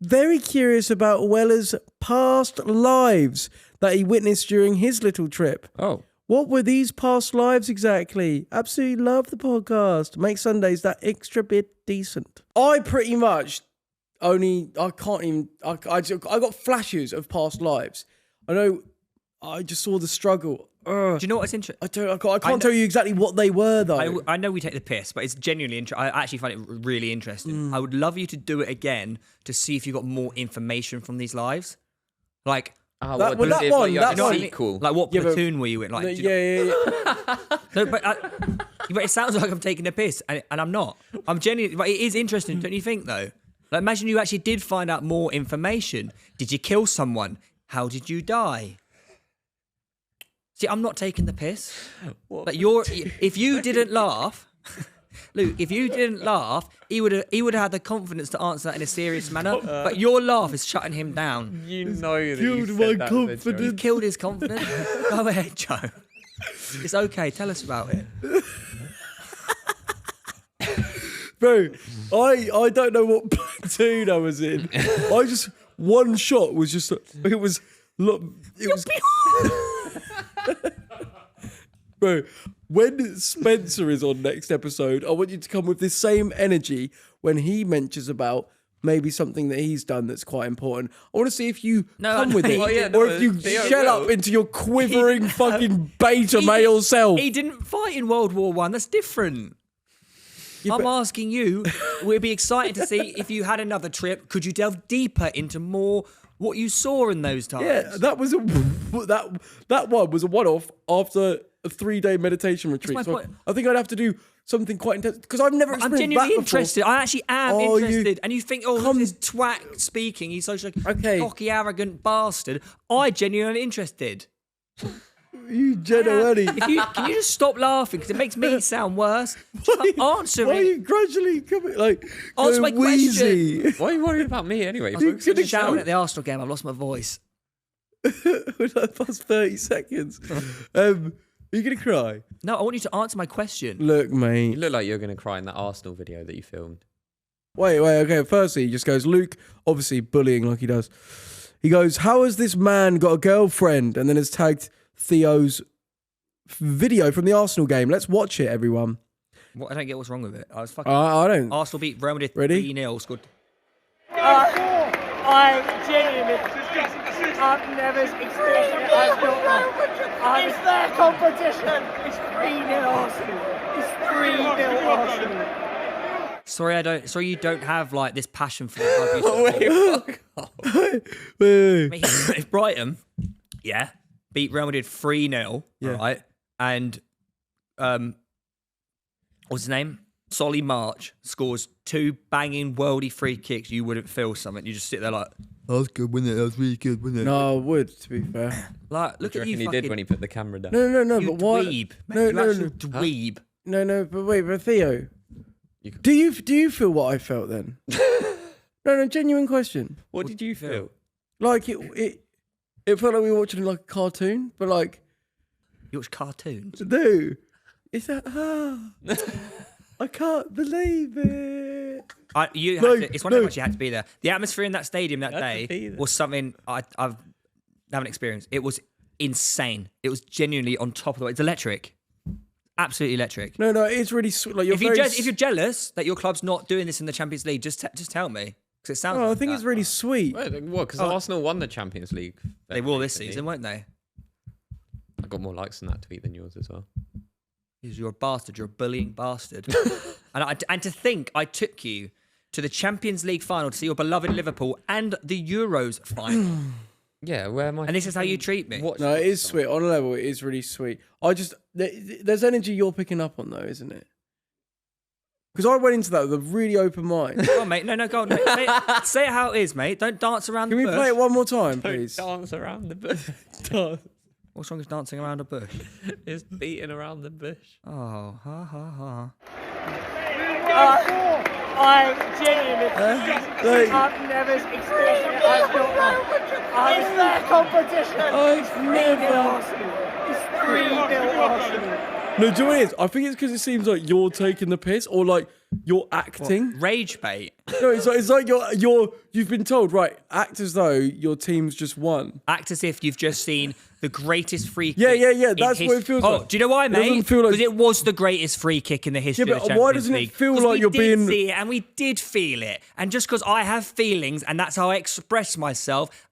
very curious about Weller's past lives that he witnessed during his little trip. Oh, What were these past lives exactly? Absolutely love the podcast. Make Sundays that extra bit decent. I pretty much I got flashes of past lives. I know I just saw the struggle. Do you know what's interesting? I can't tell you exactly what they were though. I know we take the piss, but it's genuinely interesting. I actually find it really interesting. I would love you to do it again to see if you got more information from these lives. Like, that one. Sequel. like what Yeah, but- platoon were you in? Like, do you know- yeah. No, but it sounds like I'm taking a piss, and I'm not. I'm genuinely. But it is interesting, don't you think? Though, like, imagine you actually did find out more information. Did you kill someone? How did you die? See, I'm not taking the piss. Like if you didn't laugh, Luke, if you didn't laugh, he would have had the confidence to answer that in a serious manner. But your laugh is shutting him down. You know that Killed you my said that as a joke. confidence. Killed his confidence. Go ahead, Joe. It's okay. Tell us about it. Bro, I don't know what platoon I was in. I just one shot was just it was Bro, when Spencer is on next episode, I want you to come with this same energy when he mentions about maybe something that he's done that's quite important. I want to see if you come with it, Oh, yeah, or no, if you Theo shell will. up into your quivering fucking beta male self. He didn't fight in World War One. That's different. I'm asking you. We'd be excited to see if you had another trip. Could you delve deeper into more what you saw in those times? Yeah, that was that one was a one-off after a 3-day meditation retreat. my So point. I think I'd have to do something quite intense because I've never I'm experienced genuinely that before. interested. I actually am Oh, interested. And you think, oh, come- this twat speaking. He's such a Okay. cocky, arrogant bastard. I genuinely interested. You genuinely. Can you just stop laughing? Because it makes me sound worse. Answer Why are it. you gradually coming like Answer my going wheezy? Why are you worried about me anyway? You Focus on could've yourself. Shouting at the Arsenal game. I've lost my voice. We're like past 30 seconds. Are you going to cry? No, I want you to answer my question. Look, You mate. look like you're going to cry in that Arsenal video that you filmed. Wait, okay. Firstly, he just goes, Luke, obviously bullying like he does. He goes, how has this man got a girlfriend? And then has tagged Theo's video from the Arsenal game. Let's watch it, everyone. What, I don't get what's wrong with it. I was fucking. I don't. Arsenal beat Real Madrid Ready? 3-0. Scored. I genuinely, I've never experienced it. It's their competition. It's 3-0 Arsenal. It's 3-0 Arsenal. Sorry, you don't have like this passion for the club. Wait. If Brighton, beat Real Madrid 3-0, right, and what's his name? Solly March scores 2 banging worldy free kicks, you wouldn't feel something. You just sit there like, that was good, wasn't it? That was really good, wasn't it? No, I would, to be fair. Like, look Do you at you reckon he fucking... did when he put the camera down? No, you but why? dweeb. No, No, you actual dweeb. No, but wait, but Theo, do you feel what I felt then? No, genuine question. What did you feel? Like it felt like we were watching like a cartoon, but like, You watch cartoons? no, it's that. I can't believe it. It's one of those you had to be there. The atmosphere in that stadium that Had to be day there. was something I haven't experienced. It was insane. It was genuinely on top of the world. It's electric. Absolutely electric. No, it's really sweet. Like If you're jealous that your club's not doing this in the Champions League, just tell me. Because it sounds I like think that. it's really sweet. Wait, what? Because Arsenal won the Champions League. They will this recently. season, won't they? I got more likes on that tweet than yours as well. Because you're a bastard. You're a bullying bastard. and to think I took you to the Champions League final to see your beloved Liverpool and the Euros final. Yeah, where am I? And this is how you treat me. Watch No, it is that. sweet. On a level, it is really sweet. There's energy you're picking up on though, isn't it? Because I went into that with a really open mind. Go on, mate. No, go on. Mate. Say it how it is, mate. Don't dance around Can the we bush. play it one more time, please? Dance around the bush. What's wrong with dancing around a bush? It's beating around the bush. Oh, ha, ha, ha. I genuinely, I've never experienced it. It's their competition. It's 3-0 Arsenal. It's 3-0 Arsenal. No, do you know what it is? I think it's because it seems like you're taking the piss or like you're acting. Rage bait. No, it's like you've been told, right, act as though your team's just won. Act as if you've just seen the greatest free kick. Yeah, that's what it feels Oh, like. do you know why, It doesn't mate? feel like- Because it was the greatest free kick in the history Yeah, of the but Champions why doesn't it League. feel 'Cause like we you're did being- see it and we did feel it. And just because I have feelings and that's how I express myself,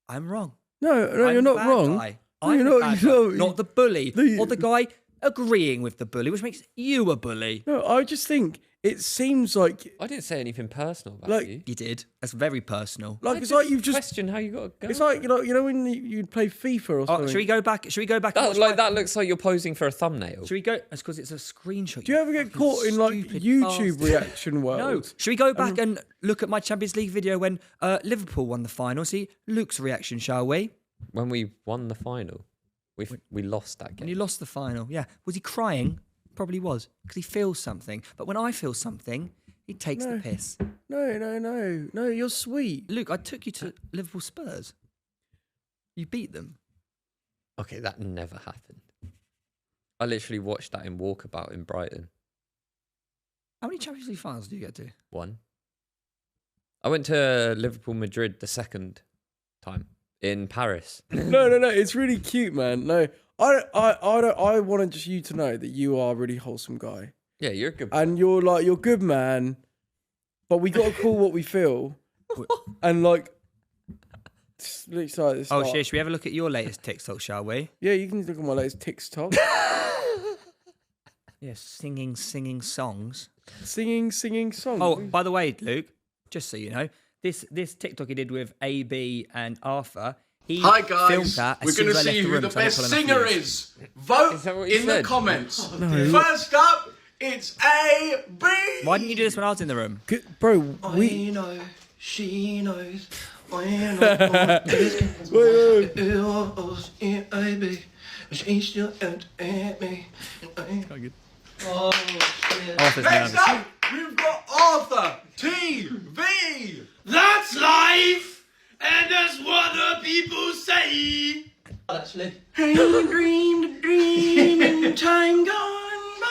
I'm wrong. No, I'm you're the not bad wrong. guy. No, I'm you're the not. bad You're guy, not the bully. No, you- Or the guy agreeing with the bully, which makes you a bully. No, I just think it seems like I didn't say anything personal about Like- you. You did. That's very personal. it's like you've just. Question how you got to go. It's like you know when you'd play FIFA or something. Oh, should we go back? Should we go back? and that, watch like my- that looks like you're posing for a thumbnail. Should we go? That's because it's a screenshot. Do you ever get caught in like stupid YouTube bastard. reaction world? No. Should we go back and look at my Champions League video when Liverpool won the final? See Luke's reaction, shall we? When we won the final, we lost that When game. he lost the final, yeah. Was he crying? Probably was, because he feels something. But when I feel something, he takes the piss. No, you're sweet. Luke, I took you to Liverpool Spurs. You beat them. Okay, that never happened. I literally watched that in Walkabout in Brighton. How many Champions League finals do you get to? One. I went to Liverpool Madrid the second time in Paris. No, it's really cute, man. No, I wanted just you to know that you are a really wholesome guy. Yeah, you're a good. And you're good, man. But we got to call what we feel. And like, let's start this. Oh, shit. Should we have a look at your latest TikTok, shall we? Yeah, you can look at my latest TikTok. Yeah, singing songs. singing songs. Oh, by the way, Luke, just so you know, this TikTok he did with AB and Arthur, he Hi filmed guys, that as we're soon going as to I left see the who room, the so I didn't best pull enough singer views. is. Vote Is that what you in the said? comments. First up, it's A-B. Why didn't you do this when I was in the room? Good, bro, we. We know, she knows. I know. Wait. She still at me. Oh, shit. Arthur's Next nervous. up, we've got Arthur TV. That's life, and that's what the people say. Bye. Actually. Hey, dream the dream in time gone by.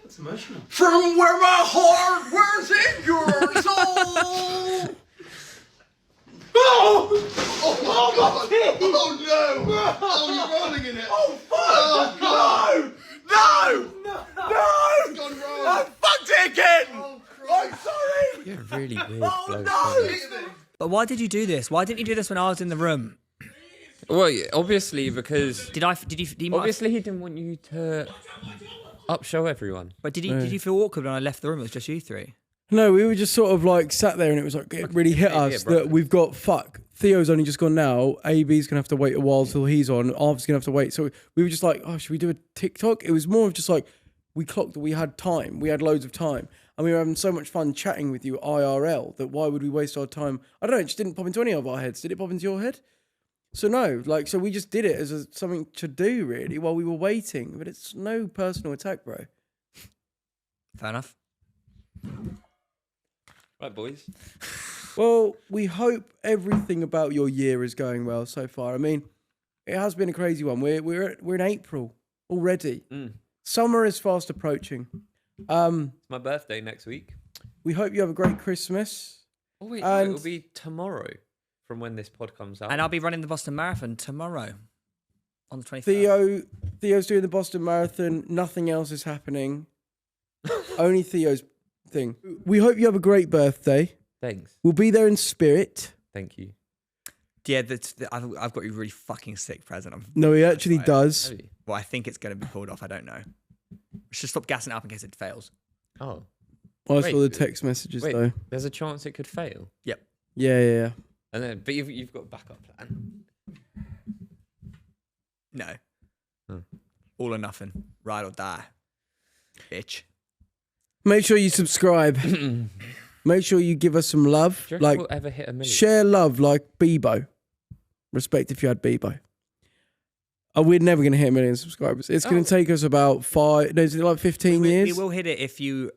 It's emotional. From where my heart was in your soul. Oh! Oh my God! Oh no! Oh, you're rolling in it! Oh fuck! Oh God! No! No! It's gone wrong! I fucked it again! Oh, I'm sorry! You're a really weird Oh bloke. no! But why did you do this? Why didn't you do this when I was in the room? Well, yeah, obviously because Did you obviously he didn't want you to upshow everyone. But did you feel awkward when I left the room? It was just you three. No, we were just sort of like sat there and it was like, it really hit us bro. that we've got, Theo's only just gone now. AB's going to have to wait a while till he's on. Arv's going to have to wait. So we were just like, oh, should we do a TikTok? It was more of just like, we clocked that we had time. We had loads of time. And we were having so much fun chatting with you IRL that why would we waste our time? I don't know, it just didn't pop into any of our heads. Did it pop into your head? So no, so we just did it as something to do really while we were waiting. But it's no personal attack, bro. Fair enough. Right, boys. Well, we hope everything about your year is going well so far. I mean, it has been a crazy one. We're in April already. Summer is fast approaching. It's my birthday next week. We hope you have a great Christmas. Oh wait, And- it'll be tomorrow from when this pod comes out. And I'll be running the Boston Marathon tomorrow on the 21st. Theo's doing the Boston Marathon. Nothing else is happening. Only Theo's thing. We hope you have a great birthday. Thanks. We'll be there in spirit. Thank you. Yeah, I've got you a really fucking sick present. No, he actually does. Have you? Well, I think it's going to be pulled off. I don't know. We should stop gassing it up in case it fails. Oh. I Wait, saw the text messages Wait, though. there's a chance it could fail. Yep. Yeah. And then, but you've got a backup plan. No. Hmm. All or nothing. Ride or die. Bitch. Make sure you subscribe. Make sure you give us some love. Do you reckon Like we'll ever hit 1 million? share love like Bebo. Respect if you had Bebo. Oh, we're never going to hit 1 million subscribers. It's going to take us about 15 years? We will hit it if you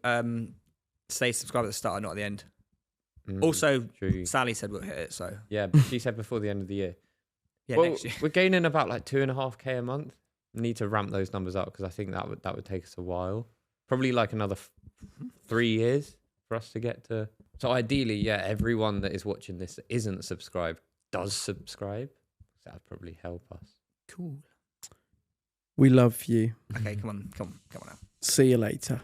say subscribe at the start, not at the end. Mm, Also, true. Sally said we'll hit it, so Yeah, but she said before the end of the year. yeah, Well, next year. we're gaining about like 2.5k a month. Need to ramp those numbers up because I think that would take us a while. Probably like another 3 years for us to get to. So ideally, yeah, everyone that is watching this that isn't subscribed does subscribe. That would probably help us. Cool. We love you. Okay, come on now. See you later.